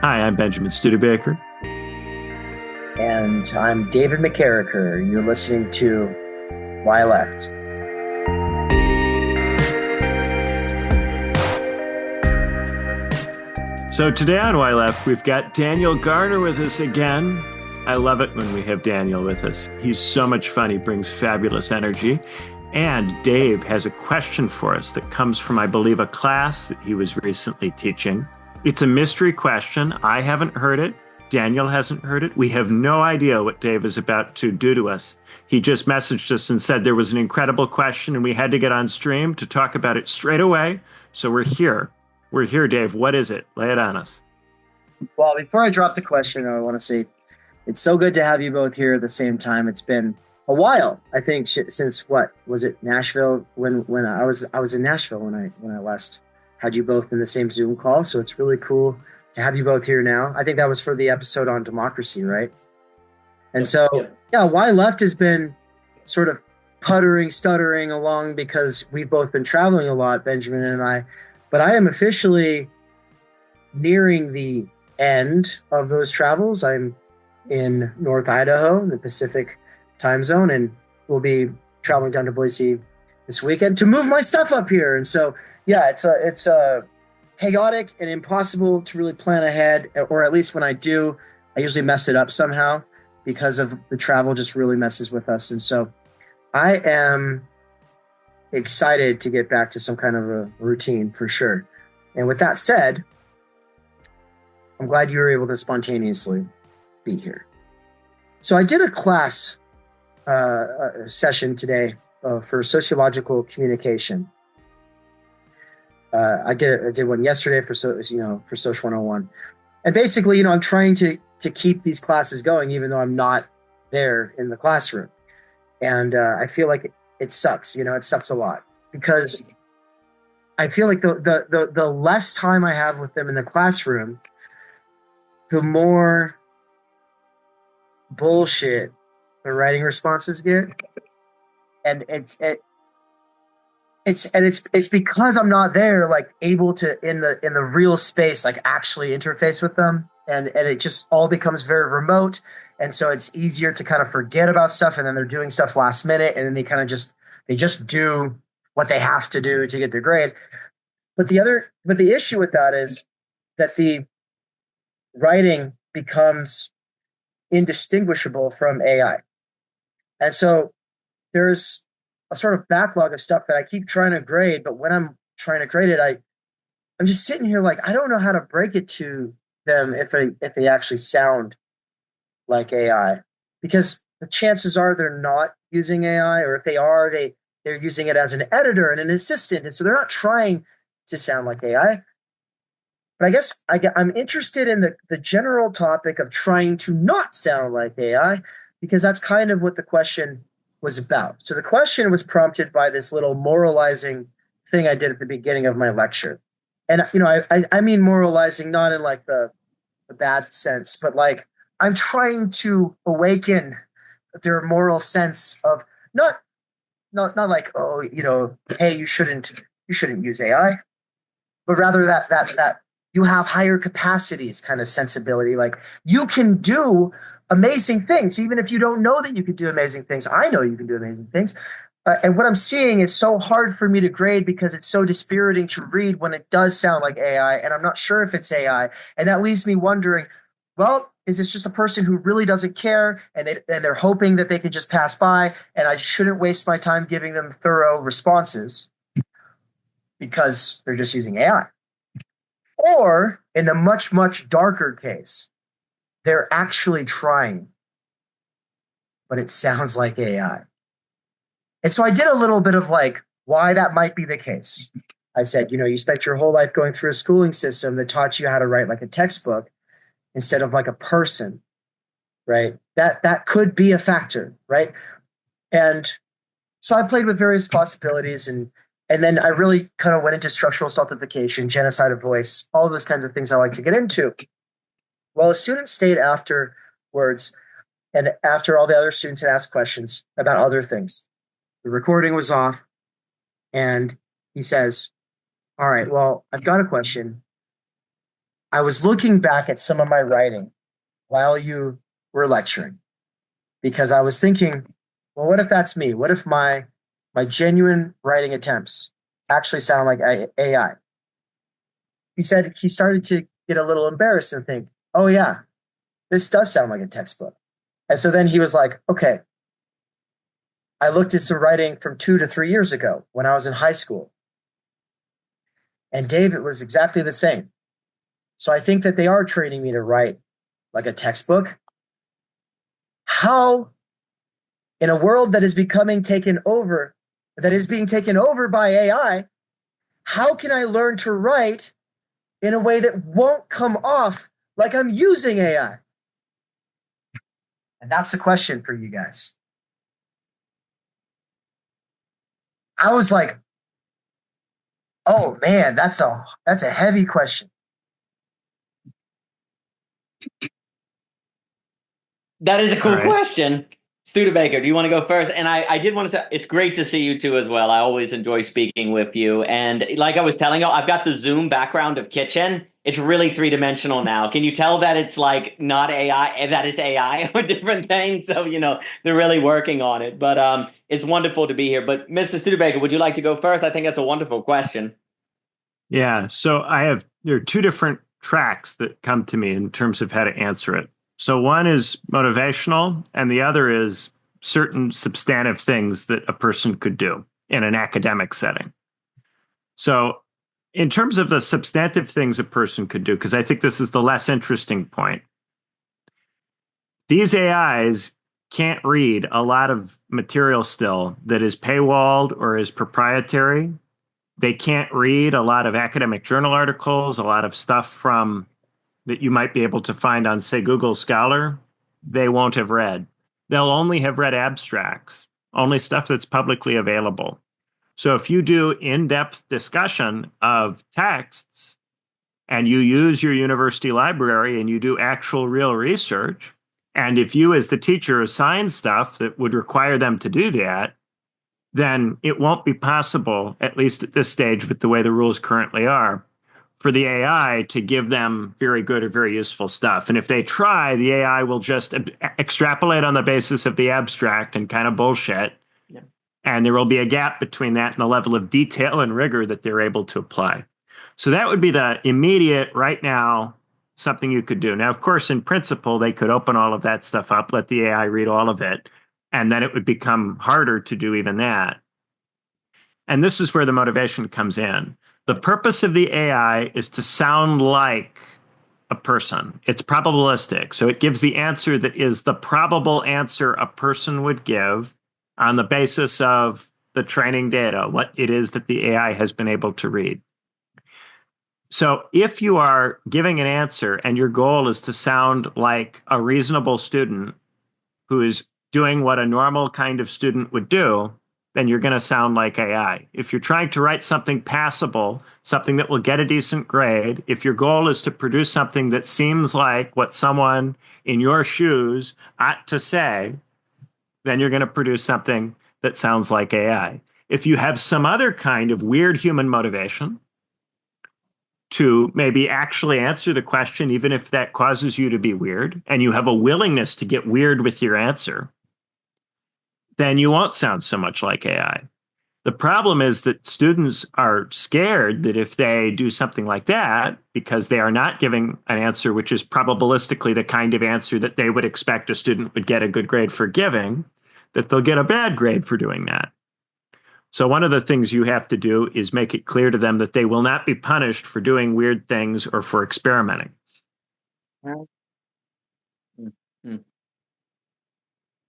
Hi, I'm Benjamin Studebaker. And I'm David McKerracher, and you're listening to Why Left. So today on Why Left, we've got Daniel Garner with us again. I love it when we have Daniel with us. He's so much fun. He brings fabulous energy. And Dave has a question for us that comes from, I believe, a class that he was recently teaching. It's a mystery question. I haven't heard it. Daniel hasn't heard it. We have no idea what Dave is about to do to us. He just messaged us and said there was an incredible question and we had to get on stream to talk about it straight away. So we're here. We're here, Dave. What is it? Lay it on us. Well, before I drop the question, I want to say it's so good to have you both here at the same time. It's been a while, I think, since what was it, Nashville? When I was in Nashville when I last had you both in the same Zoom call. So it's really cool to have you both here now. I think that was for the episode on democracy, right? And so, yeah, Why Left has been sort of stuttering along because we've both been traveling a lot, Benjamin and I. But I am officially nearing the end of those travels. I'm in North Idaho in the Pacific time zone, and we'll be traveling down to Boise this weekend to move my stuff up here. And so, yeah, it's chaotic and impossible to really plan ahead, or at least when I do, I usually mess it up somehow because of the travel just really messes with us. And so I am excited to get back to some kind of a routine for sure. And with that said, I'm glad you were able to spontaneously be here. So I did a class session today for sociological communication. I did one yesterday for Social 101. And basically, I'm trying to keep these classes going, even though I'm not there in the classroom. And I feel like it sucks. It sucks a lot because I feel like the less time I have with them in the classroom, the more bullshit the writing responses get. And it's because I'm not there, like able to in the real space, like actually interface with them, and it just all becomes very remote, and so it's easier to kind of forget about stuff, and then they're doing stuff last minute, and then they kind of just do what they have to do to get their grade. But the issue with that is that the writing becomes indistinguishable from AI, and so there's a sort of backlog of stuff that I keep trying to grade, but when I'm trying to grade it, I'm just sitting here like I don't know how to break it to them if they actually sound like AI, because the chances are they're not using AI, or if they are, they're using it as an editor and an assistant, and so they're not trying to sound like AI. But I guess I'm interested in the general topic of trying to not sound like AI, because that's kind of what the question was about. So the question was prompted by this little moralizing thing I did at the beginning of my lecture. And, I mean moralizing not in like the bad sense, but like I'm trying to awaken their moral sense of not like, oh, hey, you shouldn't use AI, but rather that you have higher capacities kind of sensibility. Like you can do amazing things, even if you don't know that you can do amazing things. I know you can do amazing things. And what I'm seeing is so hard for me to grade because it's so dispiriting to read when it does sound like AI, and I'm not sure if it's AI. And that leaves me wondering, well, is this just a person who really doesn't care and they're hoping that they can just pass by, and I shouldn't waste my time giving them thorough responses because they're just using AI? Or in the much, much darker case, they're actually trying, but it sounds like AI. And so I did a little bit of like why that might be the case. I said, you spent your whole life going through a schooling system that taught you how to write like a textbook instead of like a person, right? That could be a factor, right? And so I played with various possibilities, and then I really kind of went into structural stultification, genocide of voice, all those kinds of things I like to get into. Well, a student stayed afterwards, and after all the other students had asked questions about other things. The recording was off, and he says, all right, well, I've got a question. I was looking back at some of my writing while you were lecturing because I was thinking, well, what if that's me? What if my genuine writing attempts actually sound like AI? He said he started to get a little embarrassed and think, oh yeah, this does sound like a textbook. And so then he was like, okay, I looked at some writing from 2 to 3 years ago when I was in high school. And Dave, it was exactly the same. So I think that they are training me to write like a textbook. How, in a world that is becoming taken over, that is being taken over by AI, how can I learn to write in a way that won't come off like I'm using AI? And that's the question for you guys. I was like, oh man, that's a heavy question. That is a cool All right. question. Studebaker, do you want to go first? And I did want to say, it's great to see you too as well. I always enjoy speaking with you. And like I was telling you, I've got the Zoom background of kitchen. It's really three-dimensional now. Can you tell that it's like not AI, that it's AI or different things? So, they're really working on it. But it's wonderful to be here. But Mr. Studebaker, would you like to go first? I think that's a wonderful question. Yeah. So there are two different tracks that come to me in terms of how to answer it. So one is motivational, and the other is certain substantive things that a person could do in an academic setting. So, in terms of the substantive things a person could do, because I think this is the less interesting point, these AIs can't read a lot of material still that is paywalled or is proprietary. They can't read a lot of academic journal articles, a lot of stuff from that you might be able to find on, say, Google Scholar. They won't have read. They'll only have read abstracts, only stuff that's publicly available. So if you do in-depth discussion of texts and you use your university library and you do actual real research, and if you as the teacher assign stuff that would require them to do that, then it won't be possible, at least at this stage with the way the rules currently are, for the AI to give them very good or very useful stuff. And if they try, the AI will just extrapolate on the basis of the abstract and kind of bullshit. Yeah. And there will be a gap between that and the level of detail and rigor that they're able to apply. So that would be the immediate, right now, something you could do. Now, of course, in principle, they could open all of that stuff up, let the AI read all of it, and then it would become harder to do even that. And this is where the motivation comes in. The purpose of the AI is to sound like a person. It's probabilistic. So it gives the answer that is the probable answer a person would give on the basis of the training data, what it is that the AI has been able to read. So if you are giving an answer and your goal is to sound like a reasonable student who is doing what a normal kind of student would do, then you're going to sound like AI. If you're trying to write something passable, something that will get a decent grade, if your goal is to produce something that seems like what someone in your shoes ought to say, then you're going to produce something that sounds like AI. If you have some other kind of weird human motivation to maybe actually answer the question, even if that causes you to be weird, and you have a willingness to get weird with your answer, then you won't sound so much like AI. The problem is that students are scared that if they do something like that, because they are not giving an answer which is probabilistically the kind of answer that they would expect a student would get a good grade for giving, that they'll get a bad grade for doing that. So one of the things you have to do is make it clear to them that they will not be punished for doing weird things or for experimenting.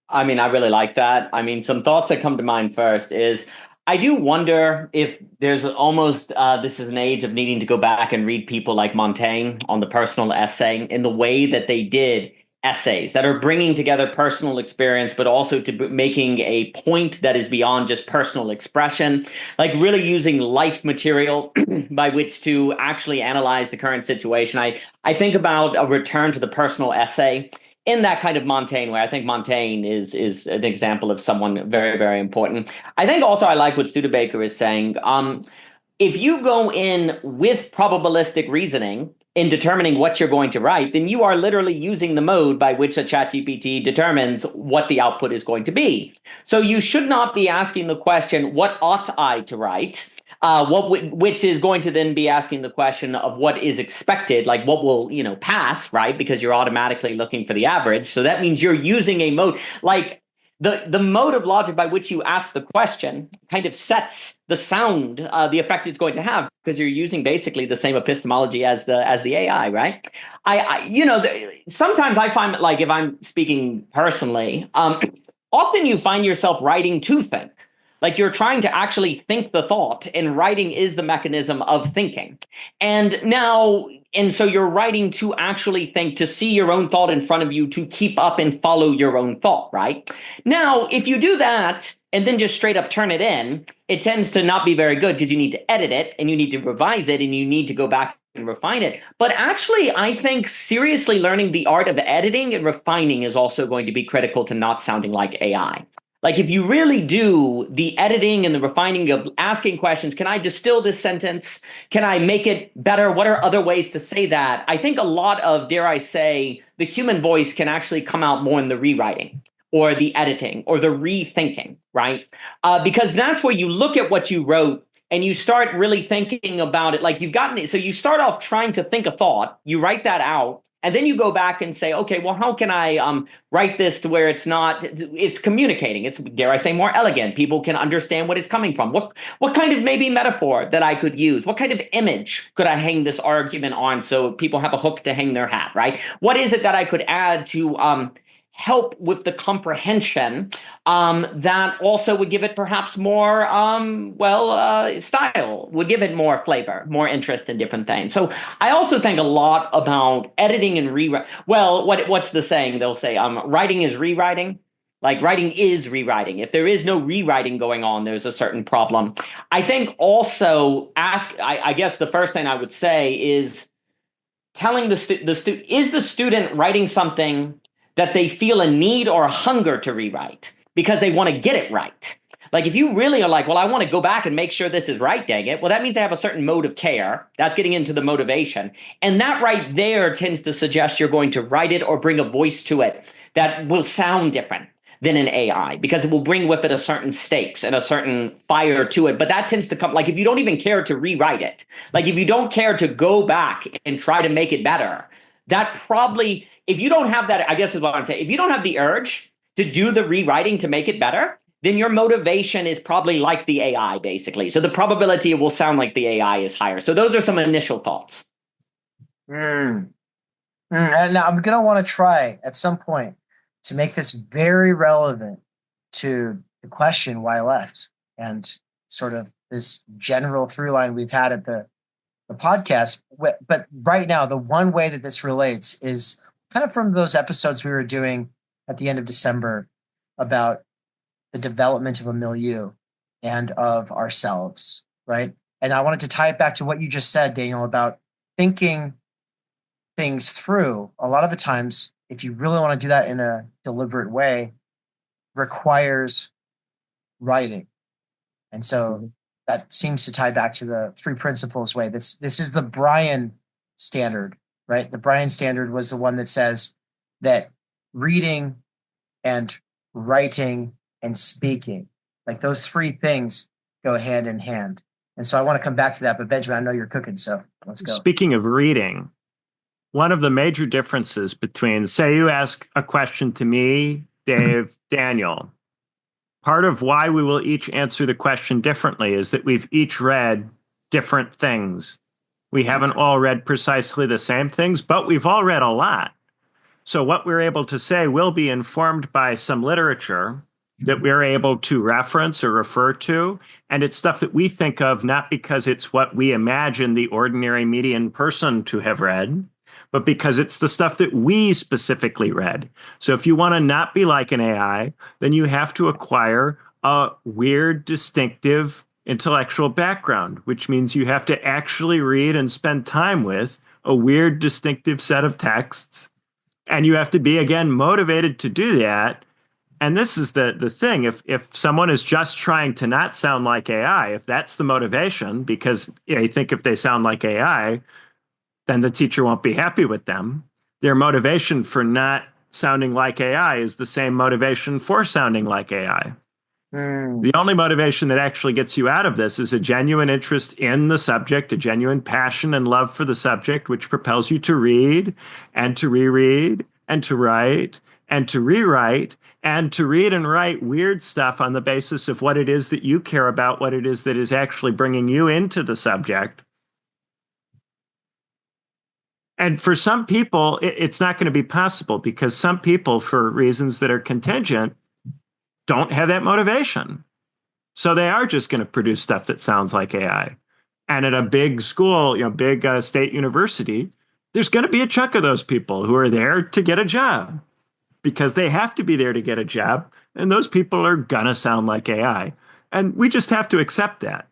I mean, I really like that. I mean, some thoughts that come to mind first is I do wonder if there's almost this is an age of needing to go back and read people like Montaigne on the personal essay in the way that they did essays that are bringing together personal experience, but also to making a point that is beyond just personal expression, like really using life material by which to actually analyze the current situation. I think about a return to the personal essay in that kind of Montaigne way. I think Montaigne is an example of someone very, very important. I think also I like what Studebaker is saying. If you go in with probabilistic reasoning, in determining what you're going to write, then you are literally using the mode by which a ChatGPT determines what the output is going to be. So you should not be asking the question, what ought I to write? Which is going to then be asking the question of what is expected, like what will, pass, right? Because you're automatically looking for the average. So that means you're using a mode like the mode of logic by which you ask the question kind of sets the sound, the effect it's going to have, because you're using basically the same epistemology as the AI, right? Sometimes I find, like, if I'm speaking personally, often you find yourself writing to think. Like, you're trying to actually think the thought, and writing is the mechanism of thinking. And so you're writing to actually think, to see your own thought in front of you, to keep up and follow your own thought, right? Now, if you do that and then just straight up turn it in, it tends to not be very good, because you need to edit it and you need to revise it and you need to go back and refine it. But actually, I think seriously learning the art of editing and refining is also going to be critical to not sounding like AI. Like, if you really do the editing and the refining of asking questions, can I distill this sentence? Can I make it better? What are other ways to say that? I think a lot of, dare I say, the human voice can actually come out more in the rewriting or the editing or the rethinking, right? Because that's where you look at what you wrote and you start really thinking about it. Like, so you start off trying to think a thought, you write that out, and then you go back and say, okay, well, how can I write this to where it's communicating? It's, dare I say, more elegant. People can understand what it's coming from. What kind of maybe metaphor that I could use? What kind of image could I hang this argument on so people have a hook to hang their hat, right? What is it that I could add to help with the comprehension that also would give it perhaps more style, would give it more flavor, more interest in different things. So I also think a lot about editing and rewrite. Well, what's the saying? They'll say writing is rewriting. Like, writing is rewriting. If there is no rewriting going on, there's a certain problem. I think also I guess the first thing I would say is telling is the student writing something that they feel a need or a hunger to rewrite because they want to get it right. Like, if you really are like, well, I want to go back and make sure this is right, dang it. Well, that means they have a certain mode of care. That's getting into the motivation. And that right there tends to suggest you're going to write it or bring a voice to it that will sound different than an AI, because it will bring with it a certain stakes and a certain fire to it. But that tends to come, like, if you don't even care to rewrite it, like if you don't care to go back and try to make it better, that probably, if you don't have that, I guess is what I'm saying, if you don't have the urge to do the rewriting to make it better, then your motivation is probably like the AI, basically. So the probability it will sound like the AI is higher. So those are some initial thoughts. And now I'm going to want to try at some point to make this very relevant to the question why I left, and sort of this general through line we've had at the podcast. But right now, the one way that this relates is kind of from those episodes we were doing at the end of December about the development of a milieu and of ourselves, right? And I wanted to tie it back to what you just said, Daniel, about thinking things through. A lot of the times, if you really want to do that in a deliberate way, requires writing. And so that seems to tie back to the three principles way. This is the Bryan standard, right? The Bryan standard was the one that says that reading and writing and speaking, like those three things go hand in hand. And so I want to come back to that, but Benjamin, I know you're cooking, so let's go. Speaking of reading, one of the major differences between, say you ask a question to me, Dave, Daniel, part of why we will each answer the question differently is that we've each read different things. We haven't all read precisely the same things, but we've all read a lot. So what we're able to say will be informed by some literature that we're able to reference or refer to. And it's stuff that we think of not because it's what we imagine the ordinary median person to have read, but because it's the stuff that we specifically read. So if you want to not be like an AI, then you have to acquire a weird, distinctive intellectual background, which means you have to actually read and spend time with a weird, distinctive set of texts. And you have to be, again, motivated to do that. And this is the thing. If someone is just trying to not sound like AI, if that's the motivation, because I think if they sound like AI, then the teacher won't be happy with them. Their motivation for not sounding like AI is the same motivation for sounding like AI. The only motivation that actually gets you out of this is a genuine interest in the subject, a genuine passion and love for the subject, which propels you to read and to reread and to write and to rewrite and to read and write weird stuff on the basis of what it is that you care about, what it is that is actually bringing you into the subject. And for some people, it's not going to be possible because some people, for reasons that are contingent, don't have that motivation. So they are just going to produce stuff that sounds like AI. And at a big school, big state university, there's going to be a chunk of those people who are there to get a job because they have to be there to get a job. And those people are going to sound like AI. And we just have to accept that.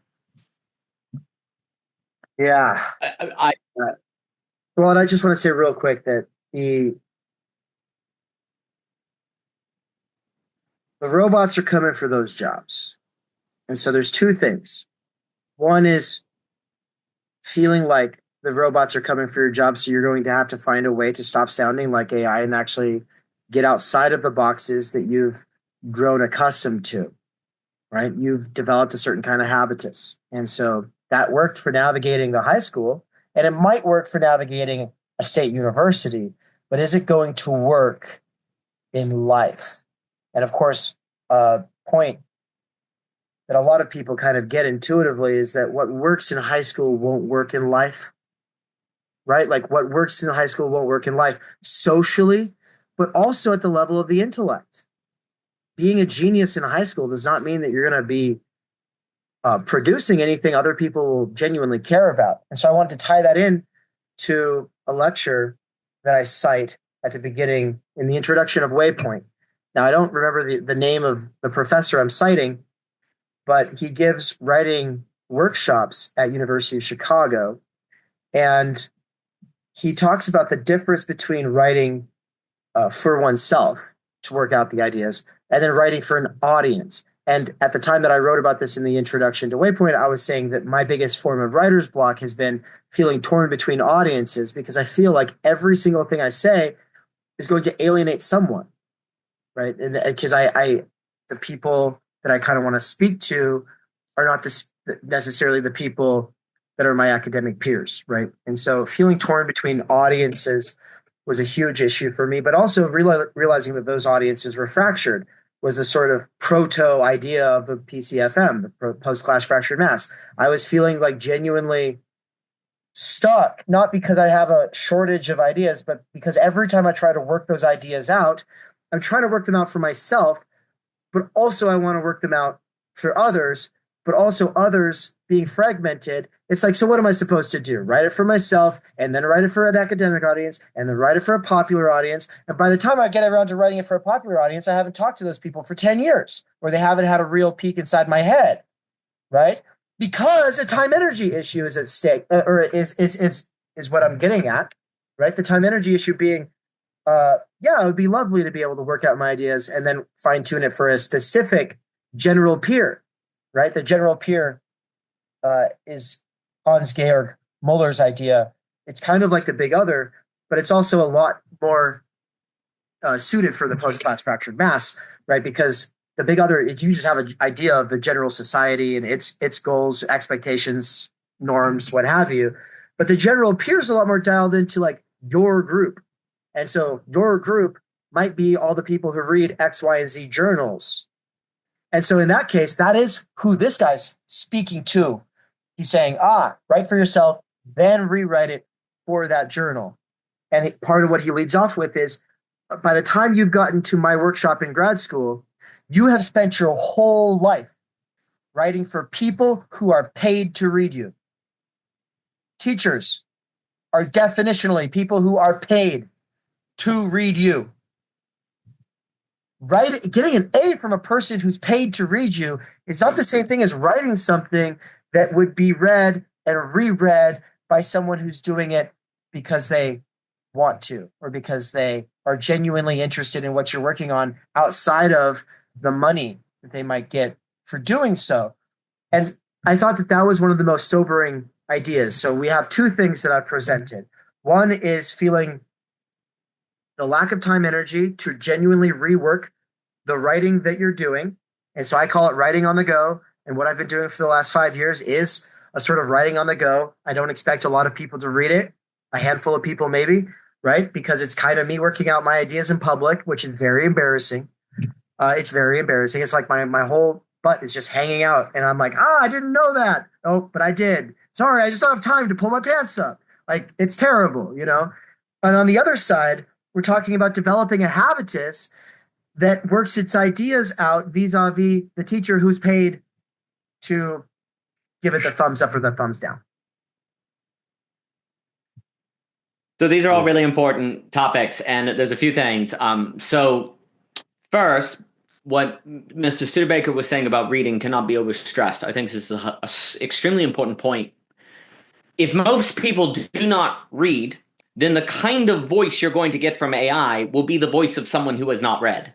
Yeah. Well, and I just want to say real quick that the robots are coming for those jobs. And so there's two things. One is feeling like the robots are coming for your job, so you're going to have to find a way to stop sounding like AI and actually get outside of the boxes that you've grown accustomed to, right? You've developed a certain kind of habitus. And so that worked for navigating the high school, and it might work for navigating a state university, but is it going to work in life? And of course, a point that a lot of people kind of get intuitively is that what works in high school won't work in life, right? Like what works in high school won't work in life socially, but also at the level of the intellect. Being a genius in high school does not mean that you're going to be producing anything other people will genuinely care about. And so I wanted to tie that in to a lecture that I cite at the beginning in the introduction of Waypoint. Now, I don't remember the name of the professor I'm citing, but he gives writing workshops at University of Chicago. And he talks about the difference between writing for oneself to work out the ideas and then writing for an audience. And at the time that I wrote about this in the introduction to Waypoint, I was saying that my biggest form of writer's block has been feeling torn between audiences because I feel like every single thing I say is going to alienate someone, right? And because the people that I kind of want to speak to are not necessarily the people that are my academic peers, right? And so feeling torn between audiences was a huge issue for me, but also realizing that those audiences were fractured was the sort of proto idea of the PCFM, the post-class fractured mass. I was feeling like genuinely stuck, not because I have a shortage of ideas, but because every time I try to work those ideas out, I'm trying to work them out for myself, but also I want to work them out for others, but also others being fragmented. It's like, so what am I supposed to do? Write it for myself and then write it for an academic audience and then write it for a popular audience. And by the time I get around to writing it for a popular audience, I haven't talked to those people for 10 years or they haven't had a real peek inside my head, right? Because a time energy issue is at stake, or is what I'm getting at, right? The time energy issue being, yeah, it would be lovely to be able to work out my ideas and then fine tune it for a specific general peer, right? The general peer is Hans-Georg Muller's idea. It's kind of like the big other, but it's also a lot more suited for the post-class fractured mass, right? Because the big other, you just have an idea of the general society and its goals, expectations, norms, what have you. But the general peer is a lot more dialed into like your group. And so your group might be all the people who read X, Y, and Z journals. And so in that case, that is who this guy's speaking to. He's saying, write for yourself, then rewrite it for that journal. And part of what he leads off with is, by the time you've gotten to my workshop in grad school, you have spent your whole life writing for people who are paid to read you. Teachers are definitionally people who are paid to read you. Getting an A from a person who's paid to read you is not the same thing as writing something that would be read and reread by someone who's doing it because they want to or because they are genuinely interested in what you're working on outside of the money that they might get for doing so. And I thought that was one of the most sobering ideas. So we have two things that I've presented. One is feeling the lack of time energy to genuinely rework the writing that you're doing. And so I call it writing on the go. And what I've been doing for the last 5 years is a sort of writing on the go. I don't expect a lot of people to read it, a handful of people maybe, right? Because it's kind of me working out my ideas in public, which is very embarrassing. It's very embarrassing. It's like my whole butt is just hanging out. And I'm like, I didn't know that. Oh, but I did. Sorry, I just don't have time to pull my pants up. Like, it's terrible, you know? And on the other side, we're talking about developing a habitus that works its ideas out vis-a-vis the teacher who's paid to give it the thumbs up or the thumbs down. So these are all really important topics, and there's a few things. So first, what Mr. Studebaker was saying about reading cannot be overstressed. I think this is an extremely important point. If most people do not read, then the kind of voice you're going to get from AI will be the voice of someone who has not read,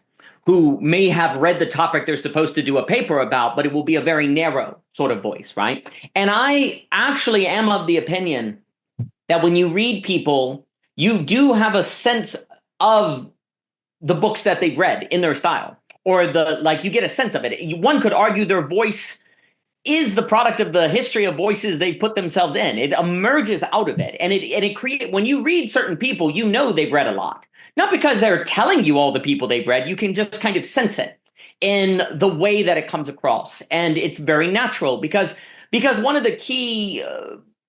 who may have read the topic they're supposed to do a paper about, but it will be a very narrow sort of voice, right? And I actually am of the opinion that when you read people, you do have a sense of the books that they've read in their style, or you get a sense of it. One could argue their voice is the product of the history of voices they put themselves in. It emerges out of it. And it creates, when you read certain people, you know they've read a lot. Not because they're telling you all the people they've read, you can just kind of sense it in the way that it comes across. And it's very natural because one of the key,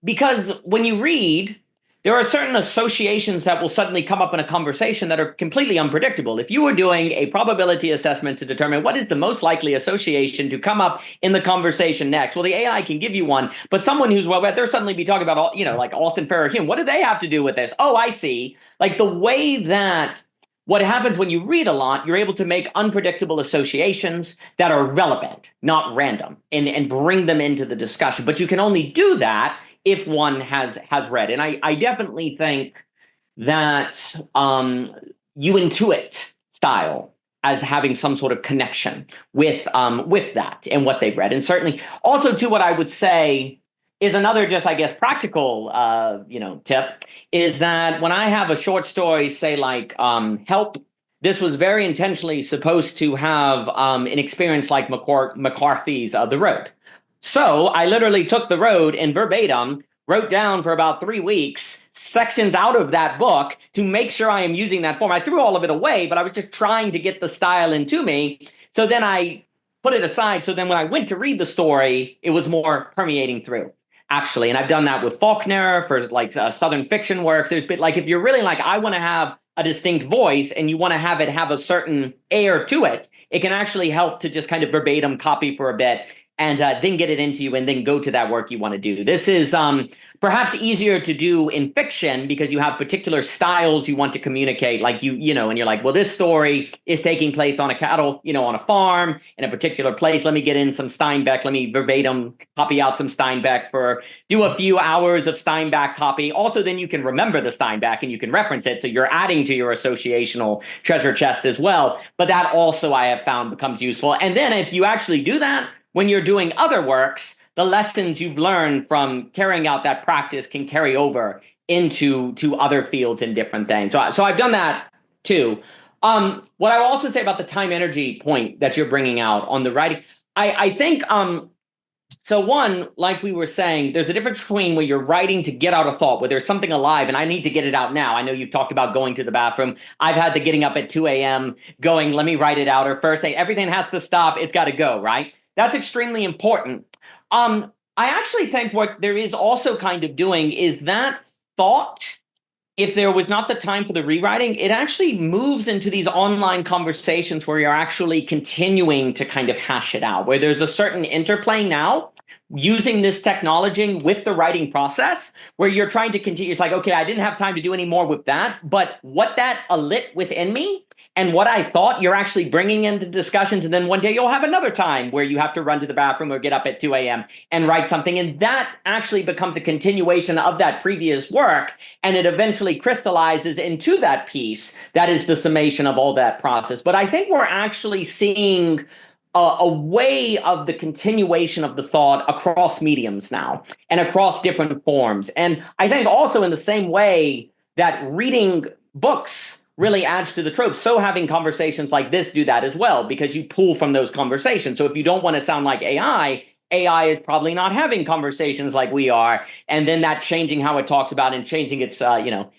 because when you read, there are certain associations that will suddenly come up in a conversation that are completely unpredictable. If you were doing a probability assessment to determine what is the most likely association to come up in the conversation next, well, the AI can give you one, but someone who's well read, they'll suddenly be talking about, like Austin Farrer Hume. What do they have to do with this? Oh, I see. Like the way that what happens when you read a lot, you're able to make unpredictable associations that are relevant, not random, and bring them into the discussion. But you can only do that if one has read. And I definitely think that you intuit style as having some sort of connection with that and what they've read. And certainly also too, what I would say is another just, I guess, practical tip is that when I have a short story, say like Help, this was very intentionally supposed to have an experience like McCarthy's The Road. So I literally took The Road and verbatim wrote down for about 3 weeks sections out of that book to make sure I am using that form. I threw all of it away, but I was just trying to get the style into me. So then I put it aside. So then when I went to read the story, it was more permeating through, actually. And I've done that with Faulkner for like Southern fiction works. There's been like, if you're really like, I want to have a distinct voice and you want to have it have a certain air to it, it can actually help to just kind of verbatim copy for a bit and then get it into you and then go to that work you want to do. This is perhaps easier to do in fiction because you have particular styles you want to communicate. Like and you're like, well, this story is taking place on on a farm in a particular place. Let me get in some Steinbeck. Let me verbatim copy out some Steinbeck do a few hours of Steinbeck copy. Also, then you can remember the Steinbeck and you can reference it. So you're adding to your associational treasure chest as well. But that also I have found becomes useful. And then if you actually do that, when you're doing other works, the lessons you've learned from carrying out that practice can carry over into other fields and different things. So I've done that too. What I will also say about the time energy point that you're bringing out on the writing, I think, so one, like we were saying, there's a difference between where you're writing to get out a thought, where there's something alive and I need to get it out now. I know you've talked about going to the bathroom. I've had the getting up at 2 a.m. going, let me write it out, or first thing, everything has to stop. It's got to go, right? That's extremely important. I actually think what there is also kind of doing is that thought, if there was not the time for the rewriting, it actually moves into these online conversations where you're actually continuing to kind of hash it out, where there's a certain interplay now using this technology with the writing process where you're trying to continue. It's like, okay, I didn't have time to do any more with that, but what that alit within me and what I thought you're actually bringing into discussions. And then one day you'll have another time where you have to run to the bathroom or get up at 2 a.m. and write something. And that actually becomes a continuation of that previous work. And it eventually crystallizes into that piece that is the summation of all that process. But I think we're actually seeing a way of the continuation of the thought across mediums now and across different forms. And I think also in the same way that reading books really adds to the trope, so having conversations like this do that as well, because you pull from those conversations. So if you don't want to sound like AI is probably not having conversations like we are, and then that changing how it talks about and changing its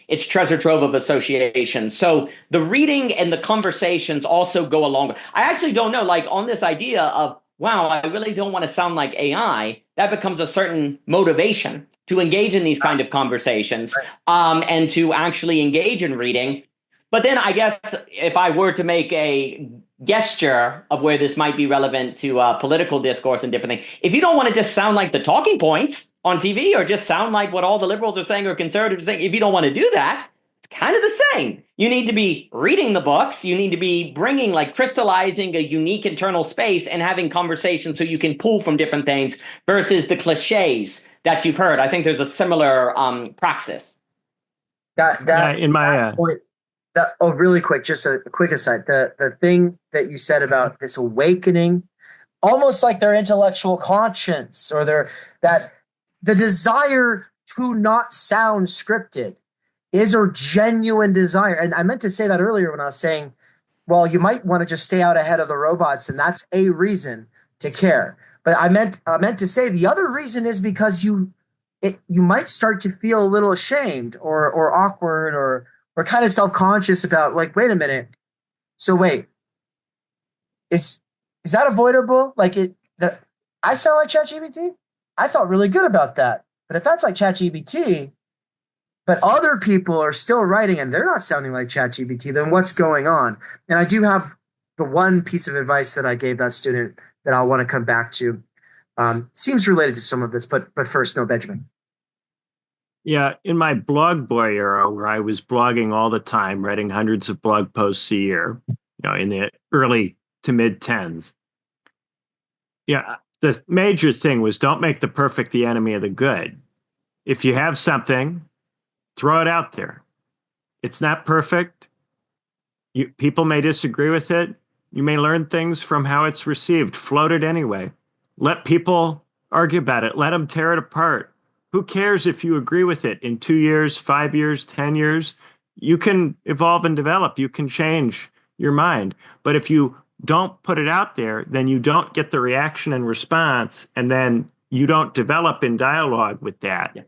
its treasure trove of association. So the reading and the conversations also go along. I actually don't know, like on this idea of wow, I really don't want to sound like AI. That becomes a certain motivation to engage in these kind of conversations, and to actually engage in reading. But then I guess if I were to make a gesture of where this might be relevant to political discourse and different things, if you don't want to just sound like the talking points on TV or just sound like what all the liberals are saying or conservatives are saying, if you don't want to do that, it's kind of the same. You need to be reading the books. You need to be bringing, like crystallizing a unique internal space and having conversations so you can pull from different things versus the cliches that you've heard. I think there's a similar praxis. In my point. Really quick, just a quick aside. The thing that you said about this awakening, almost like their intellectual conscience or the desire to not sound scripted is a genuine desire. And I meant to say that earlier when I was saying, well, you might want to just stay out ahead of the robots, and that's a reason to care. But I meant to say the other reason is because you might start to feel a little ashamed or awkward or kind of self-conscious about, like, wait a minute. So wait, is that avoidable? Like I sound like ChatGPT? I felt really good about that. But if that's like ChatGPT, but other people are still writing and they're not sounding like ChatGPT, then what's going on? And I do have the one piece of advice that I gave that student that I'll want to come back to. Seems related to some of this, but first, no, Benjamin. Yeah, in my blog boy era, where I was blogging all the time, writing hundreds of blog posts a year, in the early to mid tens. Yeah, the major thing was don't make the perfect the enemy of the good. If you have something, throw it out there. It's not perfect. People may disagree with it. You may learn things from how it's received. Float it anyway. Let people argue about it. Let them tear it apart. Who cares if you agree with it in 2 years, 5 years, 10 years? You can evolve and develop. You can change your mind. But if you don't put it out there, then you don't get the reaction and response, and then you don't develop in dialogue with that. Yeah.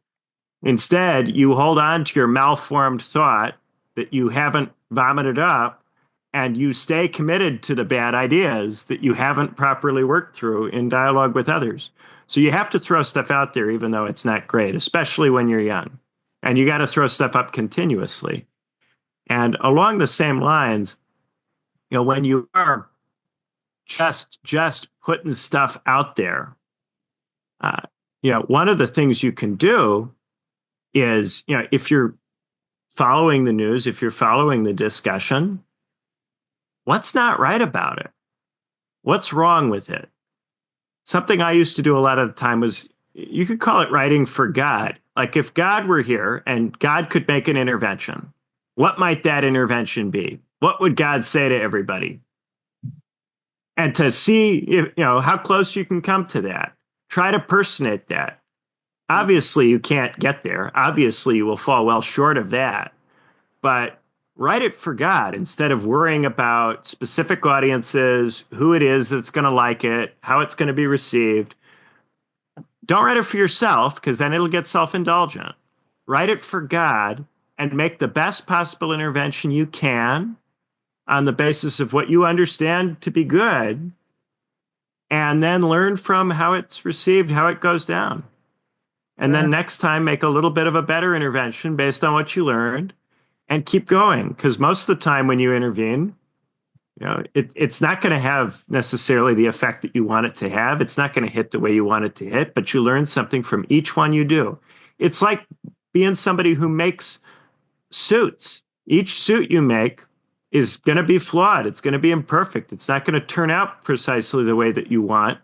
Instead, you hold on to your malformed thought that you haven't vomited up, and you stay committed to the bad ideas that you haven't properly worked through in dialogue with others. So you have to throw stuff out there, even though it's not great, especially when you're young. And you got to throw stuff up continuously. And along the same lines, when you are just putting stuff out there, one of the things you can do is, if you're following the news, if you're following the discussion, what's not right about it? What's wrong with it? Something I used to do a lot of the time was, you could call it writing for God. Like if God were here and God could make an intervention, what might that intervention be? What would God say to everybody? And to see how close you can come to that. Try to personate that. Obviously, you can't get there. Obviously, you will fall well short of that. But write it for God instead of worrying about specific audiences, who it is that's going to like it, how it's going to be received. Don't write it for yourself, because then it'll get self-indulgent. Write it for God and make the best possible intervention you can on the basis of what you understand to be good, and then learn from how it's received, how it goes down. And then next time, make a little bit of a better intervention based on what you learned, and keep going. Because most of the time when you intervene, it's not going to have necessarily the effect that you want it to have. It's not going to hit the way you want it to hit, but you learn something from each one you do. It's like being somebody who makes suits. Each suit you make is going to be flawed. It's going to be imperfect. It's not going to turn out precisely the way that you want.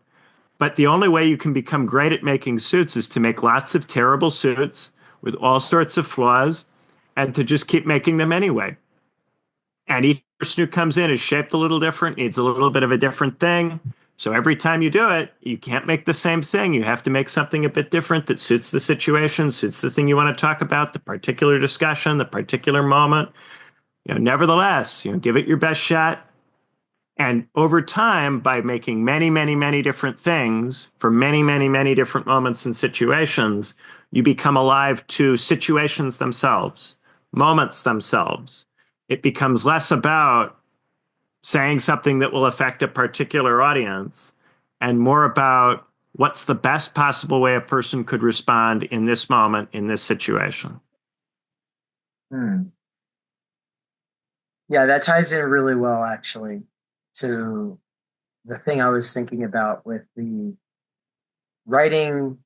But the only way you can become great at making suits is to make lots of terrible suits with all sorts of flaws, and to just keep making them anyway. And each person who comes in is shaped a little different, needs a little bit of a different thing. So every time you do it, you can't make the same thing. You have to make something a bit different that suits the situation, suits the thing you want to talk about, the particular discussion, the particular moment. Nevertheless, give it your best shot. And over time, by making many, many, many different things for many, many, many different moments and situations, you become alive to situations themselves, moments themselves. It becomes less about saying something that will affect a particular audience and more about what's the best possible way a person could respond in this moment, in this situation. Yeah, that ties in really well, actually, to the thing I was thinking about with the writing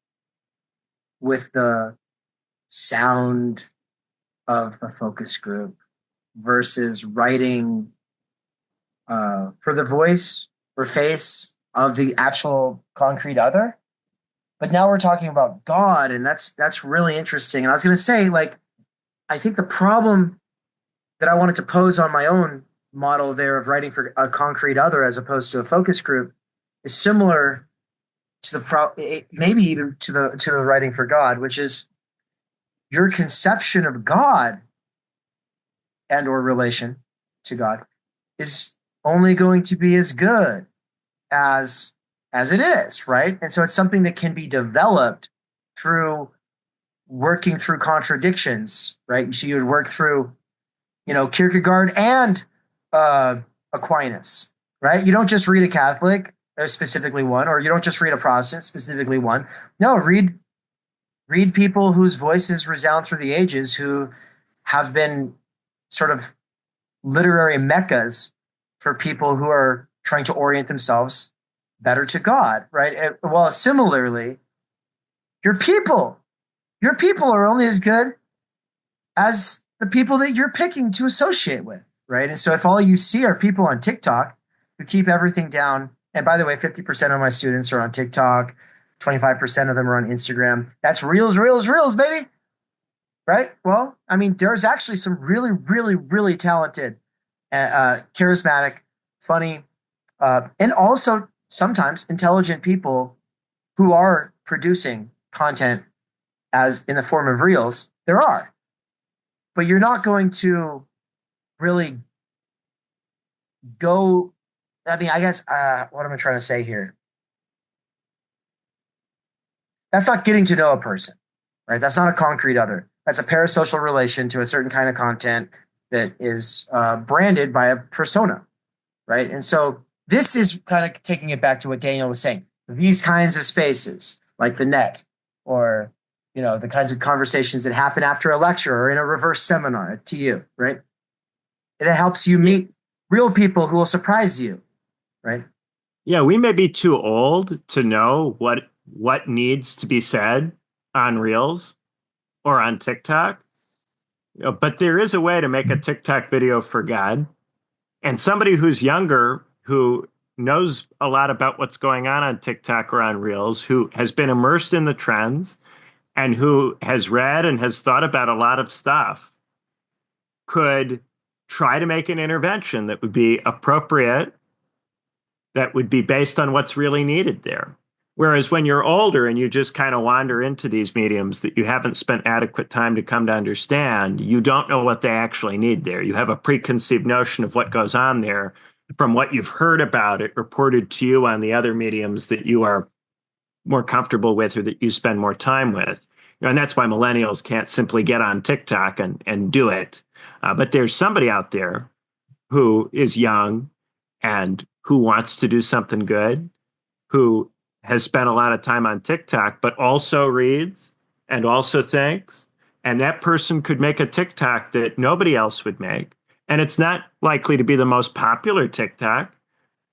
with the sound of the focus group versus writing for the voice or face of the actual concrete other. But now we're talking about God, and that's really interesting. And I was going to say, like, I think the problem that I wanted to pose on my own model there of writing for a concrete other as opposed to a focus group is similar to maybe even to the writing for God, which is your conception of God and or relation to God is only going to be as good as it is, right? And so it's something that can be developed through working through contradictions, right? So you would work through, Kierkegaard and Aquinas, right? You don't just read a Catholic, specifically one, or you don't just read a Protestant, specifically one. No, read people whose voices resound through the ages, who have been sort of literary meccas for people who are trying to orient themselves better to God, right? Well, similarly, your people are only as good as the people that you're picking to associate with, right? And so if all you see are people on TikTok who keep everything down, and by the way, 50% of my students are on TikTok, 25% of them are on Instagram. That's reels, baby. Right? Well, I mean, there's actually some really, really, really talented, charismatic, funny, and also sometimes intelligent people who are producing content as in the form of reels. There are. But you're not going to really go. I mean, I guess, what am I trying to say here? That's not getting to know a person, right? That's not a concrete other. That's a parasocial relation to a certain kind of content that is branded by a persona, right? And so this is kind of taking it back to what Daniel was saying. These kinds of spaces, like the net, or the kinds of conversations that happen after a lecture or in a reverse seminar at TU, right? It helps you meet real people who will surprise you, right? Yeah, we may be too old to know what needs to be said on Reels or on TikTok, but there is a way to make a TikTok video for God. And somebody who's younger, who knows a lot about what's going on TikTok or on Reels, who has been immersed in the trends and who has read and has thought about a lot of stuff, could try to make an intervention that would be appropriate, that would be based on what's really needed there. Whereas when you're older and you just kind of wander into these mediums that you haven't spent adequate time to come to understand, you don't know what they actually need there. You have a preconceived notion of what goes on there from what you've heard about it reported to you on the other mediums that you are more comfortable with or that you spend more time with. And that's why millennials can't simply get on TikTok and do it. But there's somebody out there who is young and who wants to do something good, who has spent a lot of time on TikTok, but also reads and also thinks. And that person could make a TikTok that nobody else would make. And it's not likely to be the most popular TikTok,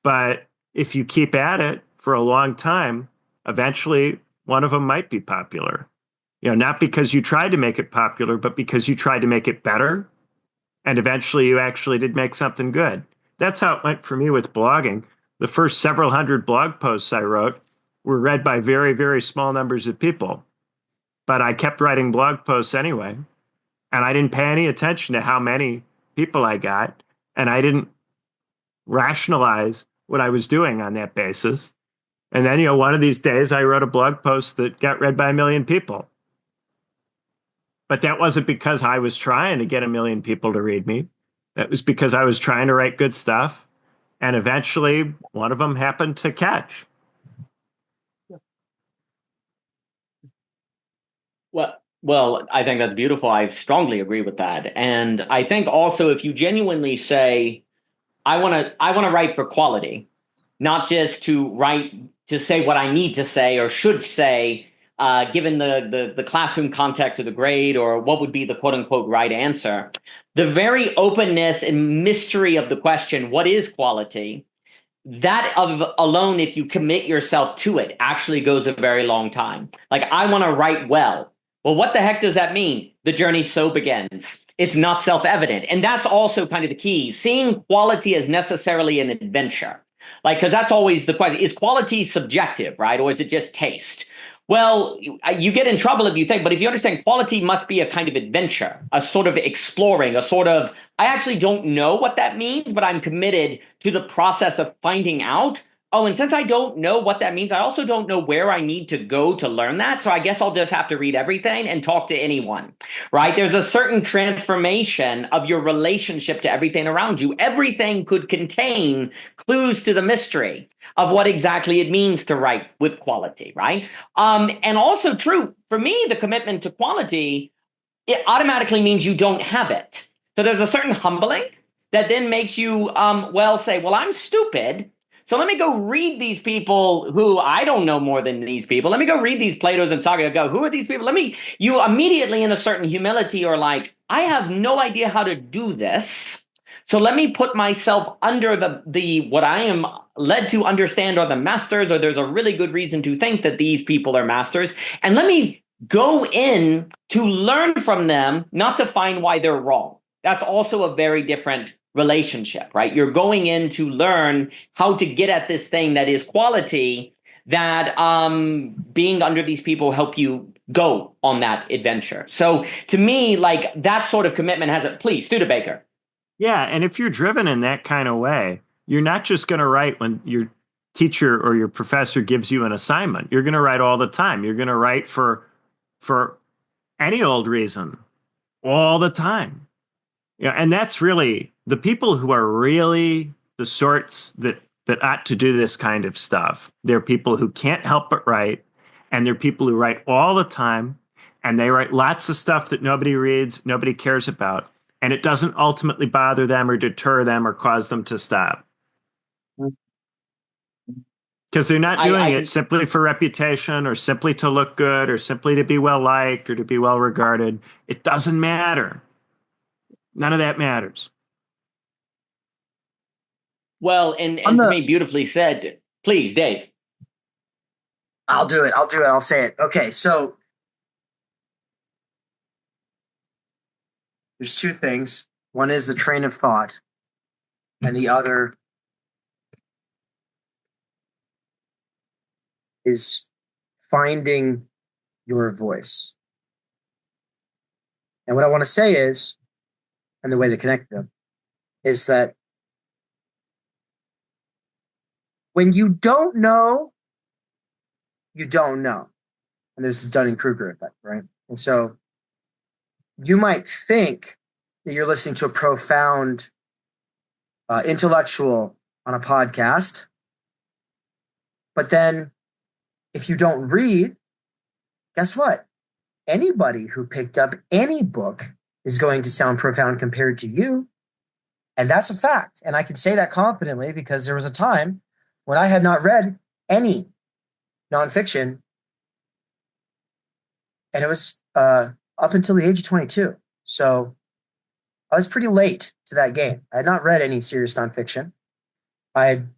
but if you keep at it for a long time, eventually one of them might be popular. Not because you tried to make it popular, but because you tried to make it better. And eventually you actually did make something good. That's how it went for me with blogging. The first several hundred blog posts I wrote were read by very, very small numbers of people. But I kept writing blog posts anyway. And I didn't pay any attention to how many people I got. And I didn't rationalize what I was doing on that basis. And then, one of these days I wrote a blog post that got read by 1 million people. But that wasn't because I was trying to get 1 million people to read me. That was because I was trying to write good stuff. And eventually one of them happened to catch. Well, I think that's beautiful. I strongly agree with that. And I think also if you genuinely say, I want to write for quality, not just to write to say what I need to say or should say, given the classroom context or the grade or what would be the quote unquote right answer. The very openness and mystery of the question, what is quality? That of alone, if you commit yourself to it, actually goes a very long time. Like, I want to write well. Well, what the heck does that mean? The journey so begins. It's not self-evident. And that's also kind of the key. Seeing quality as necessarily an adventure. Like, because that's always the question. Is quality subjective, right? Or is it just taste? Well, you get in trouble if you think, but if you understand quality must be a kind of adventure, a sort of exploring, a sort of, I actually don't know what that means, but I'm committed to the process of finding out. Oh, and since I don't know what that means, I also don't know where I need to go to learn that. So I guess I'll just have to read everything and talk to anyone, right? There's a certain transformation of your relationship to everything around you. Everything could contain clues to the mystery of what exactly it means to write with quality, right? And also true, for me, the commitment to quality, it automatically means you don't have it. So there's a certain humbling that then makes you, say, well, I'm stupid. So let me go read these people who I don't know more than these people. Let me go read these Plato's and Saga. Go, who are these people? You immediately in a certain humility are like, I have no idea how to do this. So let me put myself under the what I am led to understand are the masters, or there's a really good reason to think that these people are masters. And let me go in to learn from them, not to find why they're wrong. That's also a very different relationship, right? You're going in to learn how to get at this thing that is quality, that being under these people help you go on that adventure. So to me, like, that sort of commitment has it. Please, Studebaker. Yeah. And if you're driven in that kind of way, you're not just going to write when your teacher or your professor gives you an assignment. You're going to write all the time. You're going to write for any old reason all the time. Yeah, and that's really the people who are really the sorts that ought to do this kind of stuff. They're people who can't help but write, and they're people who write all the time, and they write lots of stuff that nobody reads, nobody cares about, and it doesn't ultimately bother them or deter them or cause them to stop. Because they're not doing it simply for reputation or simply to look good or simply to be well liked or to be well regarded. It doesn't matter. None of that matters. Well, and to me, beautifully said. Please, Dave. I'll do it. I'll say it. Okay, so there's two things. One is the train of thought, and the other is finding your voice. And what I want to say is, and the way to connect them, is that when you don't know, you don't know. And there's the Dunning-Kruger effect, right? And so you might think that you're listening to a profound intellectual on a podcast, but then if you don't read, guess what? Anybody who picked up any book is going to sound profound compared to you. And that's a fact. And I can say that confidently because there was a time when I had not read any nonfiction. And it was up until the age of 22. So I was pretty late to that game. I had not read any serious nonfiction. I had,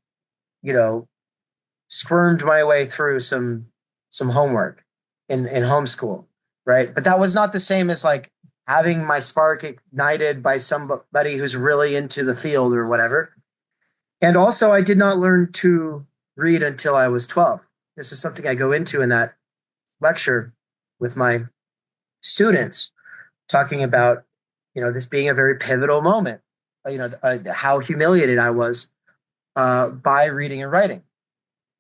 squirmed my way through some homework in homeschool, right? But that was not the same as like having my spark ignited by somebody who's really into the field or whatever. And also, I did not learn to read until I was 12. This is something I go into in that lecture with my students, talking about, this being a very pivotal moment, how humiliated I was by reading and writing.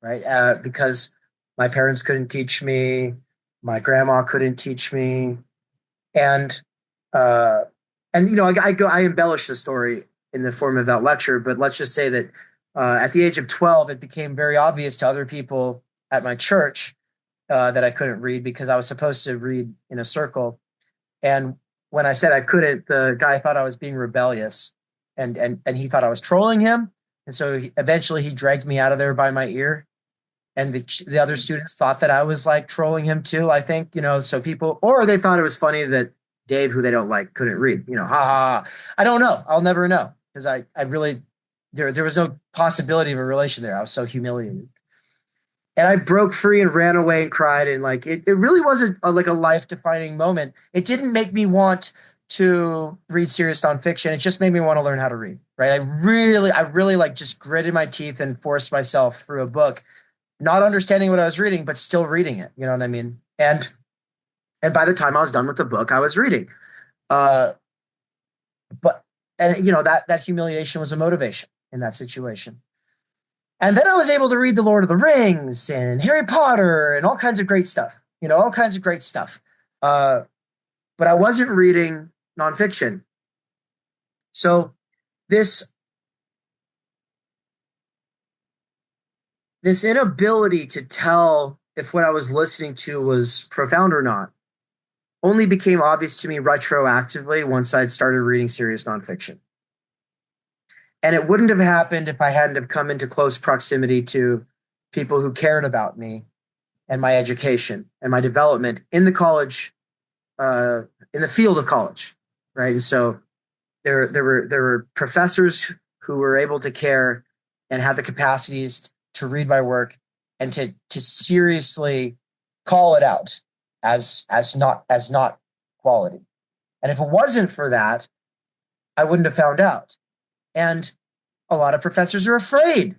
right? Because my parents couldn't teach me, my grandma couldn't teach me, and uh, I embellish the story in the form of that lecture, but let's just say that at the age of 12, it became very obvious to other people at my church that I couldn't read because I was supposed to read in a circle. And when I said I couldn't, the guy thought I was being rebellious, and he thought I was trolling him. And so eventually he dragged me out of there by my ear. And the other students thought that I was like trolling him too, I think, so people, or they thought it was funny that Dave, who they don't like, couldn't read, ha ha. I don't know. I'll never know because I really, there was no possibility of a relation there. I was so humiliated. And I broke free and ran away and cried. And like, it really wasn't like a life defining moment. It didn't make me want to read serious nonfiction. It just made me want to learn how to read, right? I really like just gritted my teeth and forced myself through a book, not understanding what I was reading, but still reading it. You know what I mean? And by the time I was done with the book, I was reading. That humiliation was a motivation in that situation. And then I was able to read The Lord of the Rings and Harry Potter and all kinds of great stuff, all kinds of great stuff. But I wasn't reading nonfiction. So this inability to tell if what I was listening to was profound or not only became obvious to me retroactively once I'd started reading serious nonfiction. And it wouldn't have happened if I hadn't have come into close proximity to people who cared about me and my education and my development in the college, in the field of college, right? And so there were professors who were able to care and had the capacities to read my work and to seriously call it out as not quality. And if it wasn't for that, I wouldn't have found out. And a lot of professors are afraid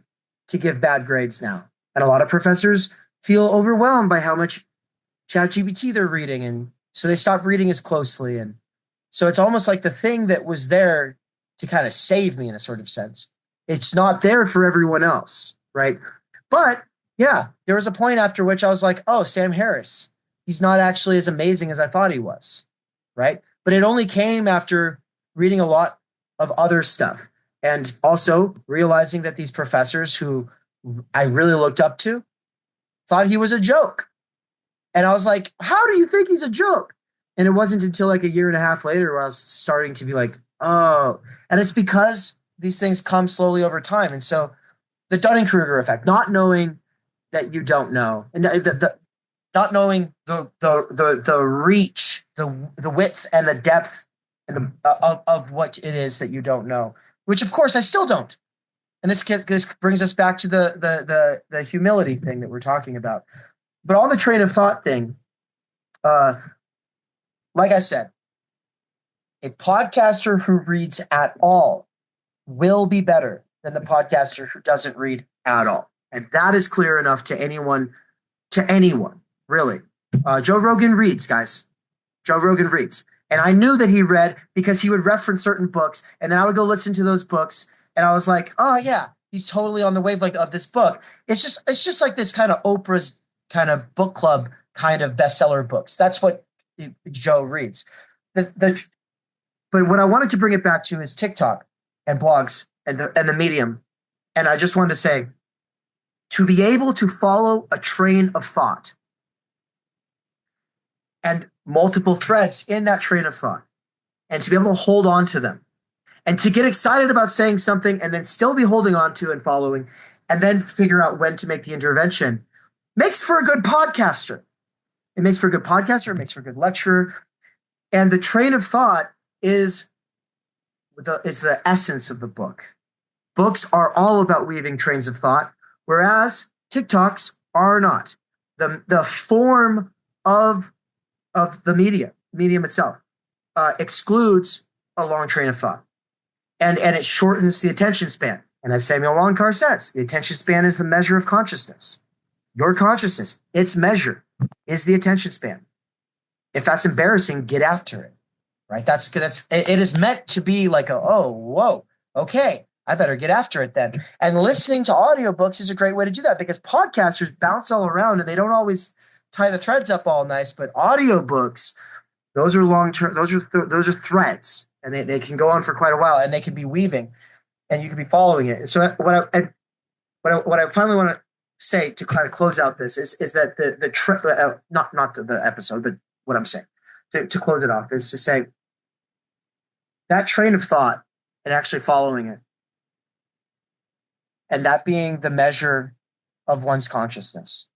to give bad grades now. And a lot of professors feel overwhelmed by how much ChatGPT they're reading. And so they stop reading as closely. And so it's almost like the thing that was there to kind of save me in a sort of sense, it's not there for everyone else, right? But yeah, there was a point after which I was like, oh, Sam Harris, he's not actually as amazing as I thought he was, right? But it only came after reading a lot of other stuff. And also realizing that these professors who I really looked up to thought he was a joke. And I was like, how do you think he's a joke? And it wasn't until like a year and a half later where I was starting to be like, oh, and it's because these things come slowly over time. And so the Dunning-Kruger effect, not knowing that you don't know, and not knowing the reach, the width and the depth and of what it is that you don't know, which of course I still don't. And this brings us back to the humility thing that we're talking about. But on the train of thought thing, like I said, a podcaster who reads at all will be better than the podcaster who doesn't read at all. And that is clear enough to anyone, really. Joe Rogan reads, guys. Joe Rogan reads. And I knew that he read because he would reference certain books, and then I would go listen to those books, and I was like, oh yeah, he's totally on the wavelength of this book. It's just like this kind of Oprah's kind of book club kind of bestseller books. That's what Joe reads. But what I wanted to bring it back to is TikTok and blogs and the medium. And I just wanted to say, to be able to follow a train of thought and multiple threads in that train of thought, and to be able to hold on to them, and to get excited about saying something and then still be holding on to and following, and then figure out when to make the intervention, makes for a good podcaster. It makes for a good podcaster. It makes for a good lecturer. And the train of thought is the essence of the book. Books are all about weaving trains of thought, whereas TikToks are not. The form of the medium itself, excludes a long train of thought. And it shortens the attention span. And as Samuel Longcar says, the attention span is the measure of consciousness. Your consciousness, its measure, is the attention span. If that's embarrassing, get after it, right? It is meant to be like whoa, okay. I better get after it then. And listening to audiobooks is a great way to do that because podcasters bounce all around and they don't always tie the threads up all nice, but audiobooks, those are long term, those are threads, and they can go on for quite a while, and they can be weaving, and you can be following it. And so what I finally want to say to kind of close out this is that not the episode, but what I'm saying to close it off is to say that train of thought and actually following it, and that being the measure of one's consciousness.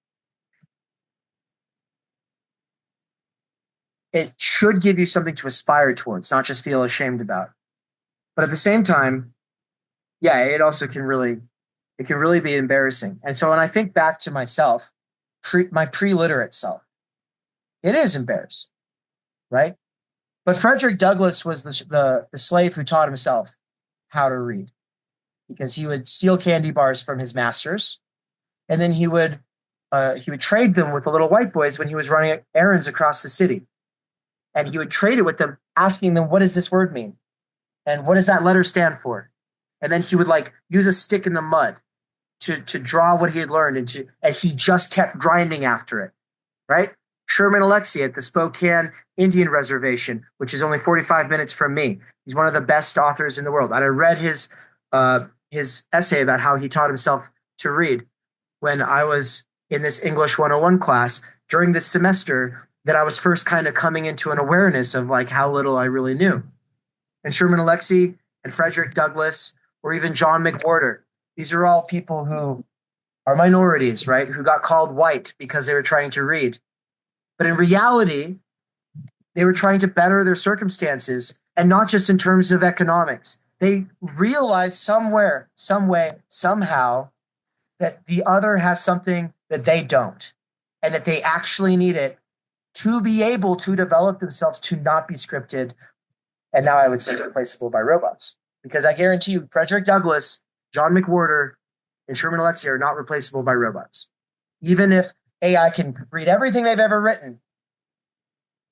It should give you something to aspire towards, not just feel ashamed about. But at the same time, yeah, it also can really be embarrassing. And so when I think back to myself, my pre-literate self, it is embarrassing, right? But Frederick Douglass was the slave who taught himself how to read, because he would steal candy bars from his masters, and then he would trade them with the little white boys when he was running errands across the city. And he would trade it with them, asking them, what does this word mean? And what does that letter stand for? And then he would use a stick in the mud to draw what he had learned, and he just kept grinding after it, right? Sherman Alexie at the Spokane Indian Reservation, which is only 45 minutes from me. He's one of the best authors in the world. And I read his essay about how he taught himself to read when I was in this English 101 class during this semester, that I was first kind of coming into an awareness of how little I really knew. And Sherman Alexie and Frederick Douglass, or even John McWhorter, these are all people who are minorities, right? Who got called white because they were trying to read. But in reality, they were trying to better their circumstances, and not just in terms of economics. They realized somewhere, some way, somehow, that the other has something that they don't, and that they actually need it to be able to develop themselves to not be scripted, and now I would say replaceable by robots. Because I guarantee you, Frederick Douglass, John McWhorter, and Sherman Alexie are not replaceable by robots. Even if AI can read everything they've ever written,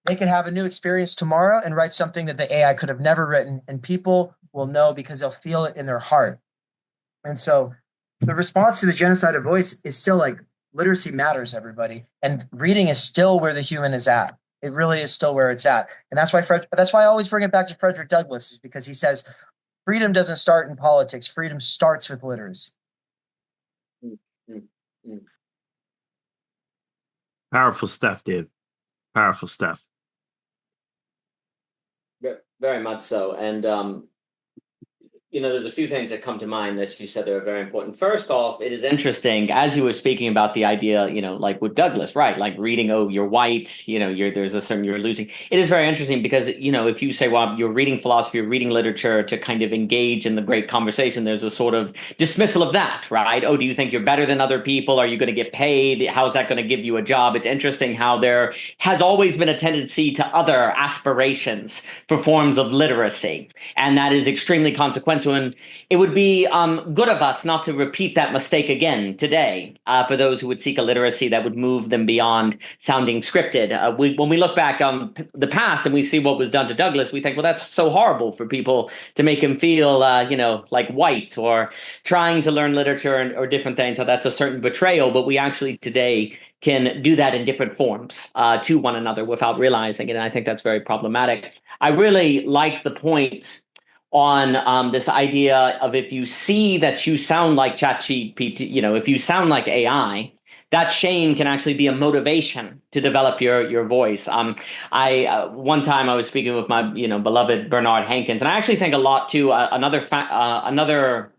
they could have a new experience tomorrow and write something that the AI could have never written, and people will know because they'll feel it in their heart. And so the response to the genocide of voice is still literacy matters, everybody. And reading is still where the human is at. It really is still where it's at. And that's why I always bring it back to Frederick Douglass, is because he says, freedom doesn't start in politics. Freedom starts with literacy. Powerful stuff, Dave. Powerful stuff. Very much so. And, there's a few things that come to mind that you said that are very important. First off, it is interesting, as you were speaking about the idea, with Douglas, right? Reading, oh, you're white, there's a certain, you're losing. It is very interesting because, if you say, well, you're reading philosophy, you're reading literature to kind of engage in the great conversation, there's a sort of dismissal of that, right? Oh, do you think you're better than other people? Are you going to get paid? How's that going to give you a job? It's interesting how there has always been a tendency to other aspirations for forms of literacy. And that is extremely consequential. And it would be good of us not to repeat that mistake again today for those who would seek a literacy that would move them beyond sounding scripted. When we look back on the past and we see what was done to Douglas, we think, well, that's so horrible for people to make him feel, like white, or trying to learn literature or different things. So that's a certain betrayal. But we actually today can do that in different forms to one another without realizing it. And I think that's very problematic. I really like the point on this idea of, if you see that you sound like ChatGPT, if you sound like AI, that shame can actually be a motivation to develop your voice. One time I was speaking with my beloved Bernard Hankins, and I actually think a lot too. Another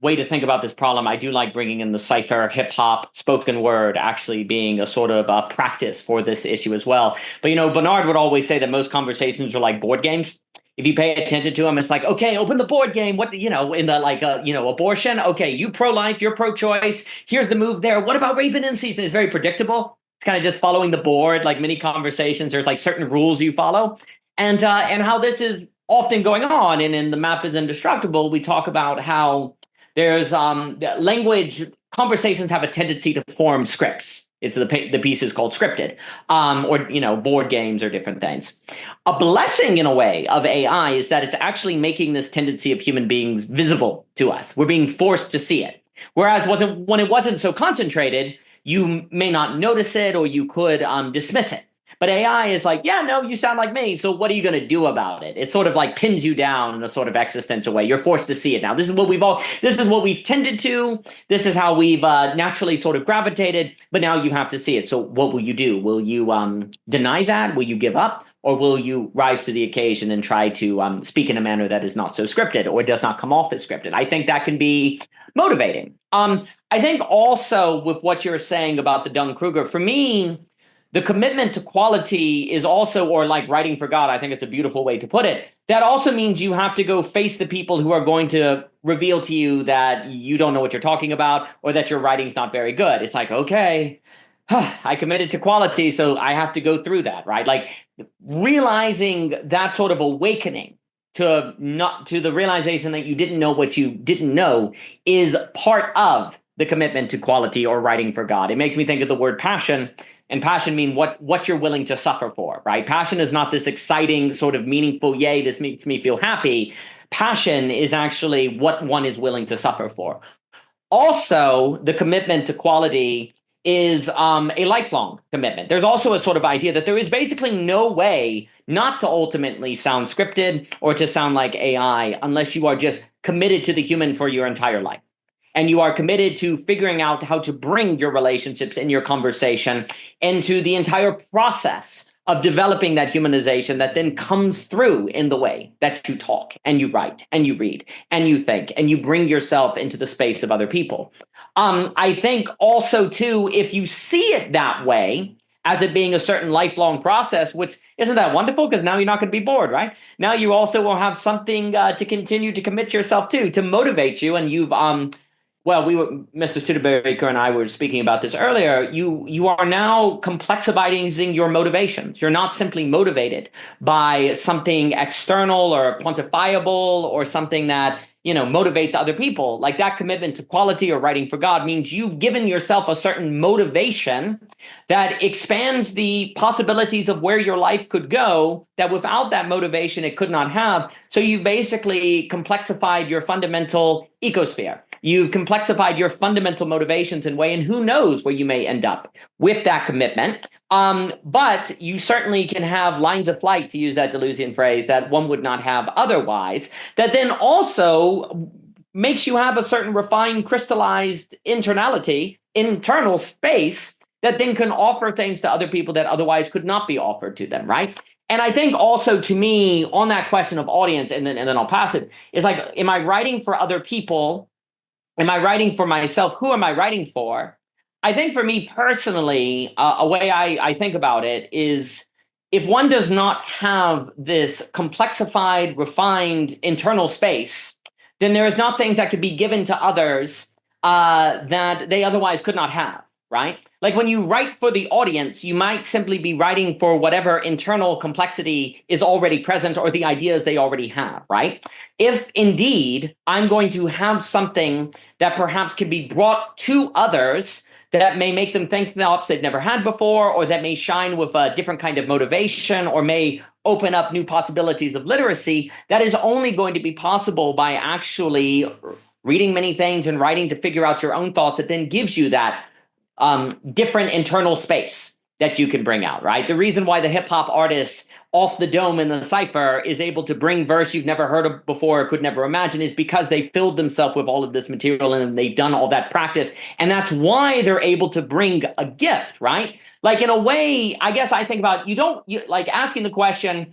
way to think about this problem, I do like bringing in the cipher, hip hop, spoken word actually being a sort of practice for this issue as well. But Bernard would always say that most conversations are like board games. If you pay attention to them, it's like, okay, open the board game. What, in the, abortion. Okay, you pro-life, you're pro-choice. Here's the move there. What about rape and incest? It's very predictable. It's kind of just following the board, like many conversations. There's certain rules you follow. And how this is often going on. And in The Map is Indestructible, we talk about how there's language, conversations have a tendency to form scripts. It's the piece is called scripted, or board games or different things. A blessing in a way of AI is that it's actually making this tendency of human beings visible to us. We're being forced to see it. Whereas when it wasn't so concentrated, you may not notice it, or you could dismiss it. But AI is like, yeah, no, you sound like me. So what are you going to do about it? It sort of like pins you down in a sort of existential way. You're forced to see it now. This is what we've tended to. This is how we've naturally sort of gravitated. But now you have to see it. So what will you do? Will you deny that? Will you give up? Or will you rise to the occasion and try to speak in a manner that is not so scripted or does not come off as scripted? I think that can be motivating. I think also with what you're saying about the Dunning-Kruger, for me, the commitment to quality is also, or like writing for God, I think it's a beautiful way to put it. That also means you have to go face the people who are going to reveal to you that you don't know what you're talking about or that your writing's not very good. It's like, okay, I committed to quality, so I have to go through that, right? Like realizing that sort of awakening to the realization that you didn't know what you didn't know is part of the commitment to quality or writing for God. It makes me think of the word passion. And passion mean what you're willing to suffer for, right? Passion is not this exciting sort of meaningful, yay, this makes me feel happy. Passion is actually what one is willing to suffer for. Also, the commitment to quality is a lifelong commitment. There's also a sort of idea that there is basically no way not to ultimately sound scripted or to sound like AI unless you are just committed to the human for your entire life. And you are committed to figuring out how to bring your relationships and your conversation into the entire process of developing that humanization that then comes through in the way that you talk and you write and you read and you think and you bring yourself into the space of other people. I think also, too, if you see it that way, as it being a certain lifelong process, which isn't that wonderful because now you're not going to be bored, right? Now you also will have something to continue to commit yourself to motivate you. And you've Mr. Studebaker and I were speaking about this earlier. You are now complexifying your motivations. You're not simply motivated by something external or quantifiable or something that motivates other people. Like that commitment to quality or writing for God means you've given yourself a certain motivation that expands the possibilities of where your life could go that without that motivation it could not have. So you've basically complexified your fundamental ecosphere. You've complexified your fundamental motivations in a way, and who knows where you may end up with that commitment. But you certainly can have lines of flight, to use that Deleuzian phrase, that one would not have otherwise, that then also makes you have a certain refined, crystallized internal space that then can offer things to other people that otherwise could not be offered to them, right? And I think also, to me, on that question of audience, and then I'll pass it, is like, am I writing for other people? Am I writing for myself? Who am I writing for? I think for me personally, a way I think about it is if one does not have this complexified, refined internal space, then there is not things that could be given to others that they otherwise could not have, right? Like when you write for the audience, you might simply be writing for whatever internal complexity is already present or the ideas they already have, right? If indeed I'm going to have something that perhaps can be brought to others that may make them think thoughts they've never had before, or that may shine with a different kind of motivation, or may open up new possibilities of literacy, that is only going to be possible by actually reading many things and writing to figure out your own thoughts that then gives you that different internal space that you can bring out, right? The reason why the hip hop artists off the dome in the cipher is able to bring verse you've never heard of before or could never imagine is because they filled themselves with all of this material and they've done all that practice. And that's why they're able to bring a gift, right? Like in a way, I guess I think about, like asking the question,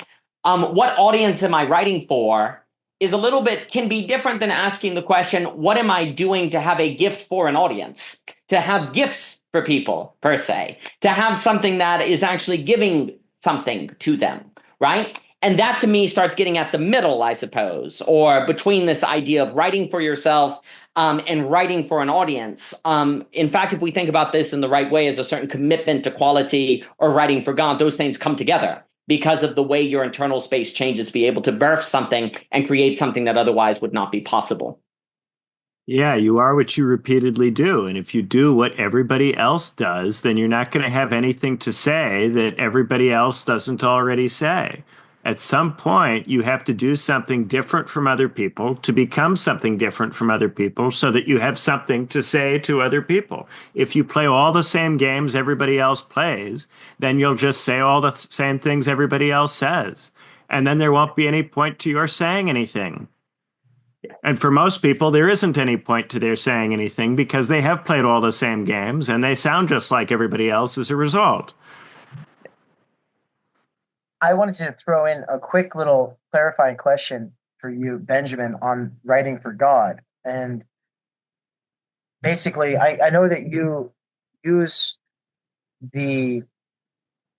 what audience am I writing for? Is a little bit, can be different than asking the question, what am I doing to have a gift for an audience? To have gifts for people, per se. To have something that is actually giving something to them, right? And that to me starts getting at the middle, I suppose, or between this idea of writing for yourself and writing for an audience. In fact, if we think about this in the right way as a certain commitment to quality or writing for God, those things come together because of the way your internal space changes to be able to birth something and create something that otherwise would not be possible. Yeah, you are what you repeatedly do. And if you do what everybody else does, then you're not going to have anything to say that everybody else doesn't already say. At some point, you have to do something different from other people to become something different from other people so that you have something to say to other people. If you play all the same games everybody else plays, then you'll just say all the same things everybody else says. And then there won't be any point to your saying anything. And for most people, there isn't any point to their saying anything because they have played all the same games and they sound just like everybody else as a result. I wanted to throw in a quick little clarifying question for you, Benjamin, on writing for God. And basically, I know that you use the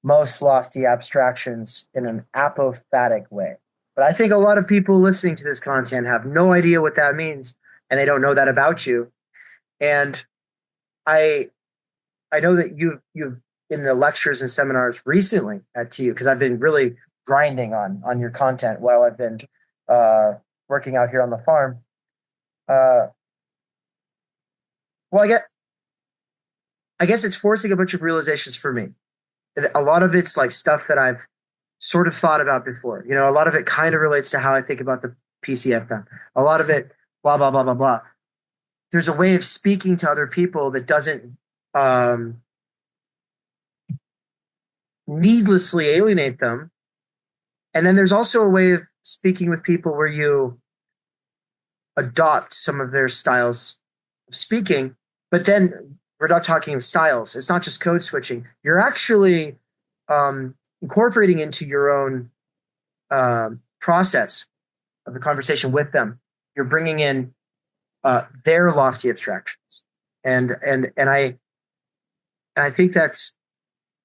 most lofty abstractions in an apophatic way. But I think a lot of people listening to this content have no idea what that means, and they don't know that about you. And I I know that you've in the lectures and seminars recently at TU, because I've been really grinding on your content while I've been uh, working out here on the farm. Uh, well, I guess it's forcing a bunch of realizations for me. A lot of it's like stuff that I've sort of thought about before. You know, a lot of it kind of relates to how I think about the PCFM. A lot of it, blah blah blah blah blah. There's a way of speaking to other people that doesn't um, needlessly alienate them. And then there's also a way of speaking with people where you adopt some of their styles of speaking, but then we're not talking of styles. It's not just code switching. You're actually incorporating into your own process of the conversation with them. You're bringing in their lofty abstractions, and I think that's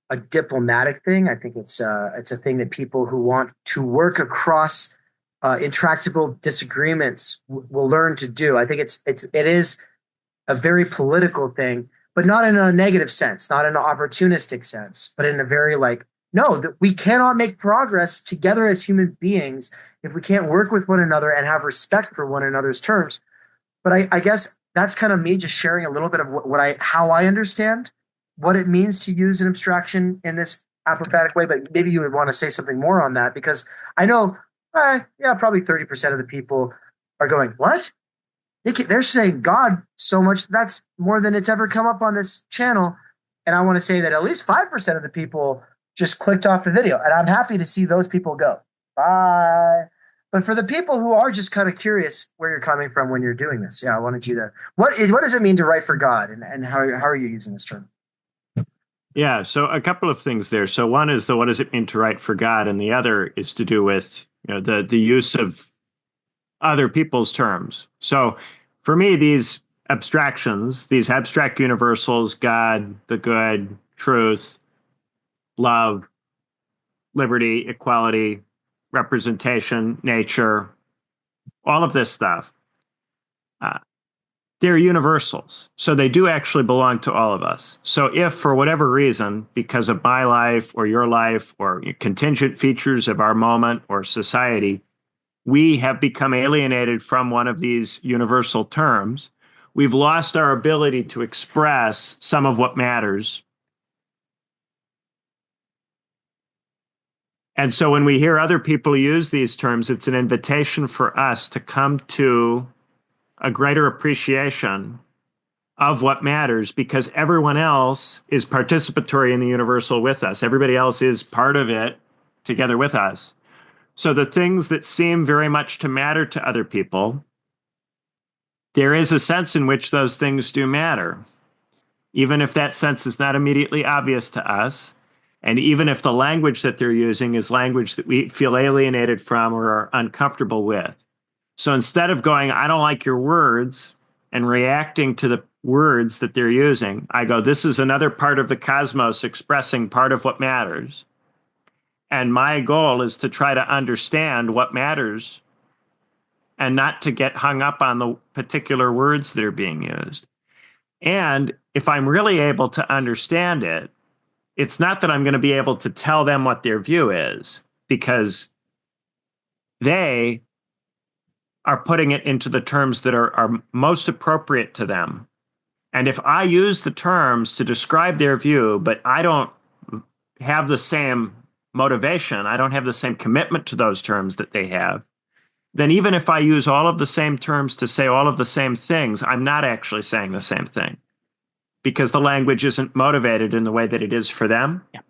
a diplomatic thing. I think it's a thing that people who want to work across intractable disagreements will learn to do. I think it is a very political thing, but not in a negative sense, not in an opportunistic sense, but in a very like, no, that we cannot make progress together as human beings if we can't work with one another and have respect for one another's terms. But I guess that's kind of me just sharing a little bit of how I understand what it means to use an abstraction in this apophatic way. But maybe you would want to say something more on that, because I know, yeah, probably 30% of the people are going, what? They're saying God so much, that's more than it's ever come up on this channel. And I want to say that at least 5% of the people just clicked off the video. And I'm happy to see those people go. Bye. But for the people who are just kind of curious where you're coming from when you're doing this, yeah, I wanted you to, what does it mean to write for God, and how are you using this term? Yeah, so a couple of things there. So one is the what does it mean to write for God, and the other is to do with the use of other people's terms. So for me, these abstractions, these abstract universals, God, the good, truth, love, liberty, equality, representation, nature, all of this stuff, uh, they're universals. So they do actually belong to all of us. So if for whatever reason, because of my life or your life or contingent features of our moment or society, we have become alienated from one of these universal terms, we've lost our ability to express some of what matters. And so when we hear other people use these terms, it's an invitation for us to come to a greater appreciation of what matters, because everyone else is participatory in the universal with us. Everybody else is part of it together with us. So the things that seem very much to matter to other people, there is a sense in which those things do matter, even if that sense is not immediately obvious to us. And even if the language that they're using is language that we feel alienated from or are uncomfortable with. So instead of going, I don't like your words, and reacting to the words that they're using, I go, this is another part of the cosmos expressing part of what matters. And my goal is to try to understand what matters and not to get hung up on the particular words that are being used. And if I'm really able to understand it, it's not that I'm going to be able to tell them what their view is, because they are putting it into the terms that are most appropriate to them. And if I use the terms to describe their view, but I don't have the same motivation, I don't have the same commitment to those terms that they have, then even if I use all of the same terms to say all of the same things, I'm not actually saying the same thing because the language isn't motivated in the way that it is for them. Yeah.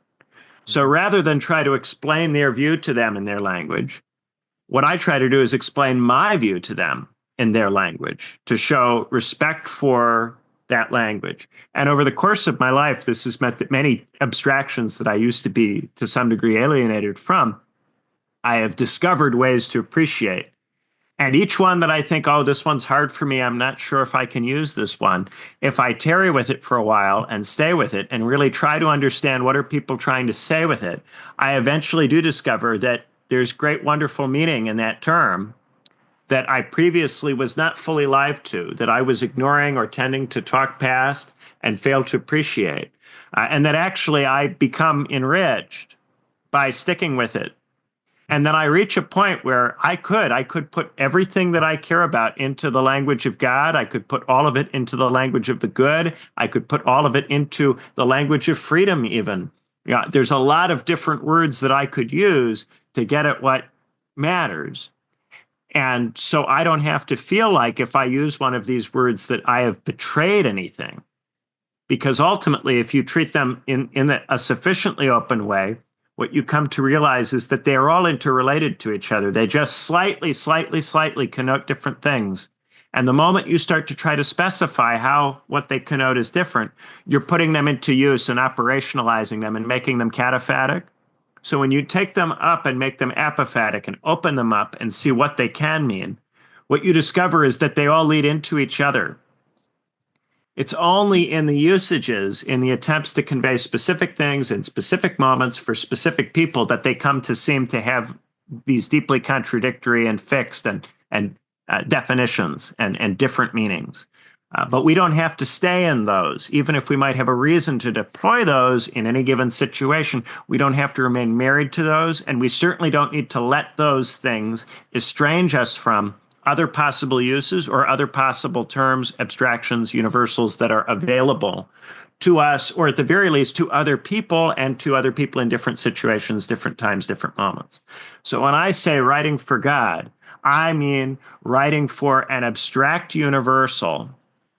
So rather than try to explain their view to them in their language, what I try to do is explain my view to them in their language to show respect for that language. And over the course of my life, this has meant that many abstractions that I used to be to some degree alienated from, I have discovered ways to appreciate. And each one that I think, oh, this one's hard for me, I'm not sure if I can use this one. If I tarry with it for a while and stay with it and really try to understand what are people trying to say with it, I eventually do discover that there's great, wonderful meaning in that term that I previously was not fully alive to, that I was ignoring or tending to talk past and fail to appreciate. And that actually I become enriched by sticking with it. And then I reach a point where I could put everything that I care about into the language of God. I could put all of it into the language of the good. I could put all of it into the language of freedom even. Yeah, there's a lot of different words that I could use to get at what matters. And so I don't have to feel like if I use one of these words that I have betrayed anything. Because ultimately, if you treat them in a sufficiently open way, what you come to realize is that they are all interrelated to each other. They just slightly connote different things. And the moment you start to try to specify how what they connote is different, you're putting them into use and operationalizing them and making them cataphatic. So when you take them up and make them apophatic and open them up and see what they can mean, what you discover is that they all lead into each other. It's only in the usages, in the attempts to convey specific things in specific moments for specific people that they come to seem to have these deeply contradictory and fixed and definitions and different meanings. But we don't have to stay in those. Even if we might have a reason to deploy those in any given situation, we don't have to remain married to those, and we certainly don't need to let those things estrange us from other possible uses or other possible terms, abstractions, universals that are available to us, or at the very least to other people and to other people in different situations, different times, different moments. So when I say writing for God, I mean writing for an abstract universal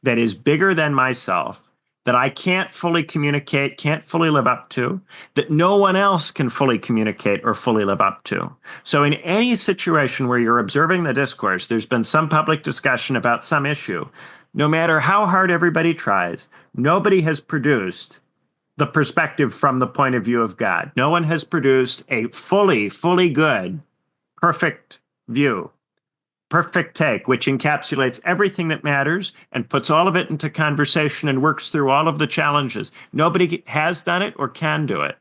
that is bigger than myself, that I can't fully communicate, can't fully live up to, that no one else can fully communicate or fully live up to. So in any situation where you're observing the discourse, there's been some public discussion about some issue, no matter how hard everybody tries, nobody has produced the perspective from the point of view of God. No one has produced a fully good, perfect view, perfect take, which encapsulates everything that matters and puts all of it into conversation and works through all of the challenges. Nobody has done it or can do it.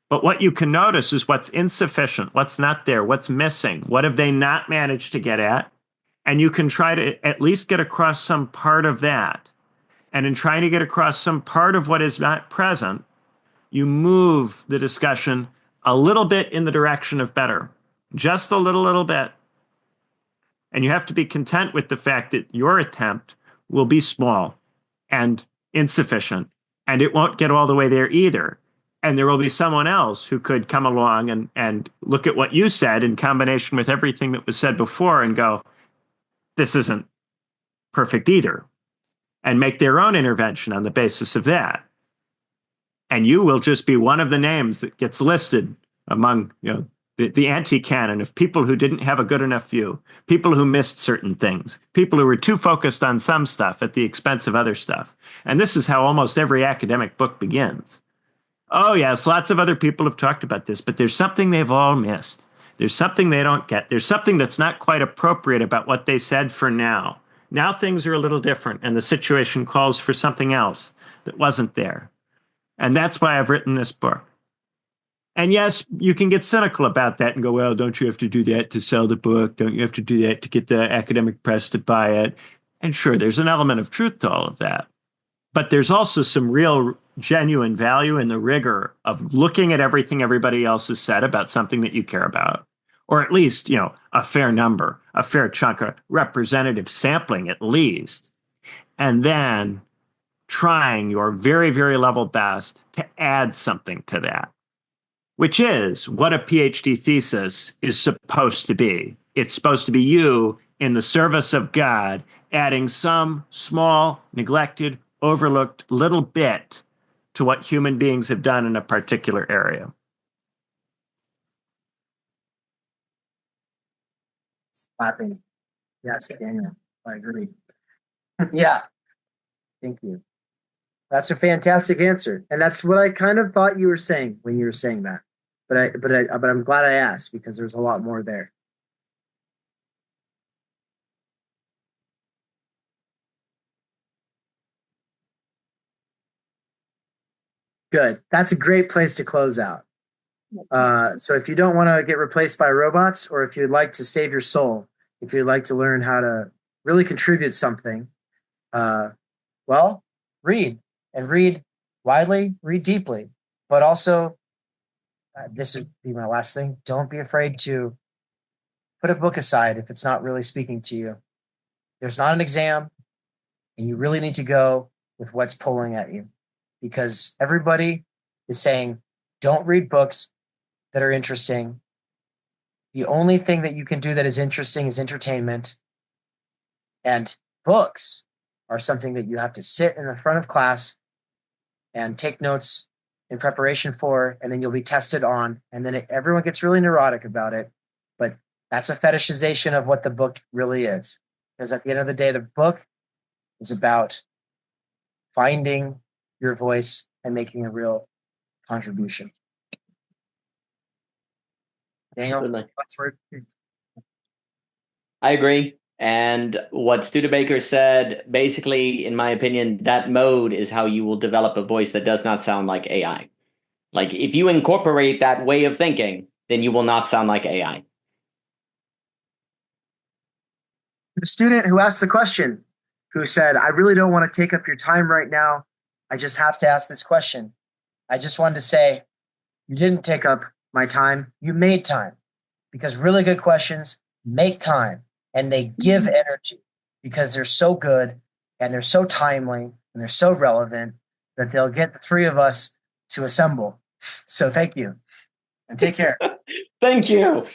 But what you can notice is what's insufficient, what's not there, what's missing, what have they not managed to get at? And you can try to at least get across some part of that. And in trying to get across some part of what is not present, you move the discussion a little bit in the direction of better, just a little bit. And you have to be content with the fact that your attempt will be small and insufficient, and it won't get all the way there either. And there will be someone else who could come along and look at what you said in combination with everything that was said before and go, this isn't perfect either, and make their own intervention on the basis of that. And you will just be one of the names that gets listed among, the anti-canon of people who didn't have a good enough view, people who missed certain things, people who were too focused on some stuff at the expense of other stuff. And this is how almost every academic book begins. Oh, yes, lots of other people have talked about this, but there's something they've all missed. There's something they don't get. There's something that's not quite appropriate about what they said for now. Now things are a little different, and the situation calls for something else that wasn't there. And that's why I've written this book. And yes, you can get cynical about that and go, well, don't you have to do that to sell the book? Don't you have to do that to get the academic press to buy it? And sure, there's an element of truth to all of that. But there's also some real genuine value in the rigor of looking at everything everybody else has said about something that you care about, or at least, a fair number, a fair chunk, a representative sampling at least, and then trying your very, very level best to add something to that, which is what a PhD thesis is supposed to be. It's supposed to be you in the service of God, adding some small, neglected, overlooked little bit to what human beings have done in a particular area. Clapping. Yes, Daniel. I agree. Yeah. Thank you. That's a fantastic answer. And that's what I kind of thought you were saying when you were saying that. But I'm glad I asked, because there's a lot more there. Good. That's a great place to close out. So if you don't want to get replaced by robots, or if you'd like to save your soul, if you'd like to learn how to really contribute something, well, read, and read widely, read deeply, but also, this would be my last thing. Don't be afraid to put a book aside if it's not really speaking to you. There's not an exam, and you really need to go with what's pulling at you, because everybody is saying, don't read books that are interesting. The only thing that you can do that is interesting is entertainment. And books are something that you have to sit in the front of class and take notes in preparation for, and then you'll be tested on. And then everyone gets really neurotic about it. But that's a fetishization of what the book really is. Because at the end of the day, the book is about finding your voice and making a real contribution. Daniel, last word. I agree. And what Studebaker said, basically, in my opinion, that mode is how you will develop a voice that does not sound like AI. Like, if you incorporate that way of thinking, then you will not sound like AI. The student who asked the question, who said, I really don't want to take up your time right now. I just have to ask this question. I just wanted to say, you didn't take up my time. You made time, because really good questions make time, and they give energy, because they're so good and they're so timely and they're so relevant that they'll get the three of us to assemble. So thank you, and take care. Thank you.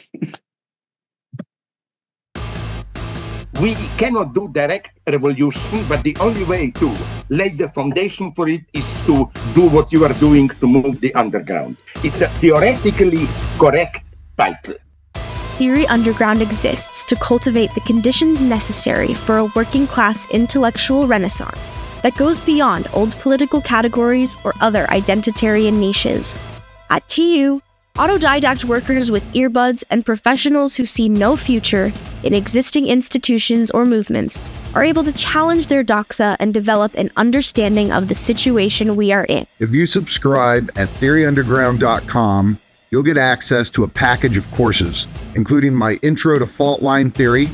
We cannot do direct revolution, but the only way to lay the foundation for it is to do what you are doing to move the underground. It's a theoretically correct title. Theory Underground exists to cultivate the conditions necessary for a working-class intellectual renaissance that goes beyond old political categories or other identitarian niches. At TU, autodidact workers with earbuds and professionals who see no future in existing institutions or movements are able to challenge their doxa and develop an understanding of the situation we are in. If you subscribe at theoryunderground.com, you'll get access to a package of courses, including my Intro to Fault Line Theory,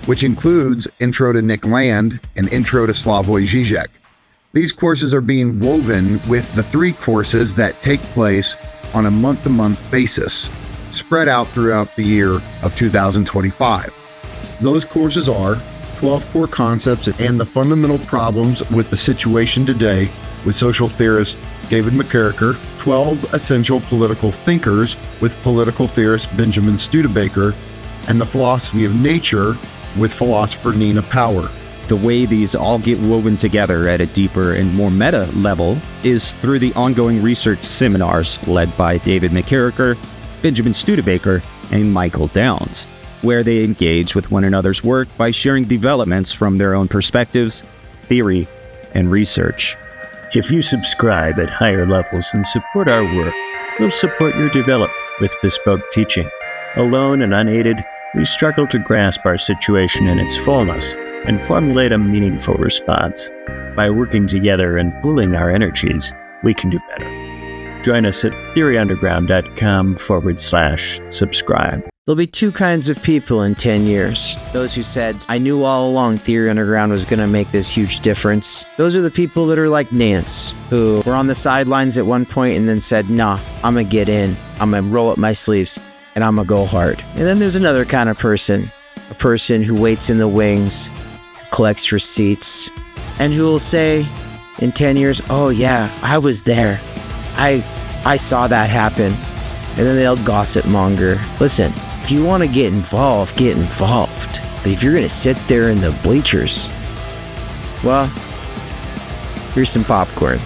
which includes Intro to Nick Land and Intro to Slavoj Žižek. These courses are being woven with the 3 courses that take place on a month-to-month basis, spread out throughout the year of 2025. Those courses are 12 Core Concepts and the Fundamental Problems with the Situation Today with social theorist David McKerracher, 12 Essential Political Thinkers with political theorist Benjamin Studebaker, and The Philosophy of Nature with philosopher Nina Power. The way these all get woven together at a deeper and more meta level is through the ongoing research seminars led by David McKerracher, Benjamin Studebaker, and Michael Downs, where they engage with one another's work by sharing developments from their own perspectives, theory, and research. If you subscribe at higher levels and support our work, we'll support your development with bespoke teaching. Alone and unaided, we struggle to grasp our situation in its fullness and formulate a meaningful response. By working together and pooling our energies, we can do better. Join us at theoryunderground.com/subscribe. There'll be 2 kinds of people in 10 years. Those who said, I knew all along Theory Underground was going to make this huge difference. Those are the people that are like Nance, who were on the sidelines at one point and then said, nah, I'm going to get in. I'm going to roll up my sleeves. and I'm gonna go hard. And then there's another kind of person, a person who waits in the wings, collects receipts, and who will say in 10 years, oh yeah, I was there. I saw that happen. And then they'll gossip monger. Listen, if you want to get involved, get involved. But if you're going to sit there in the bleachers, well, here's some popcorn.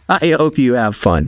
I hope you have fun.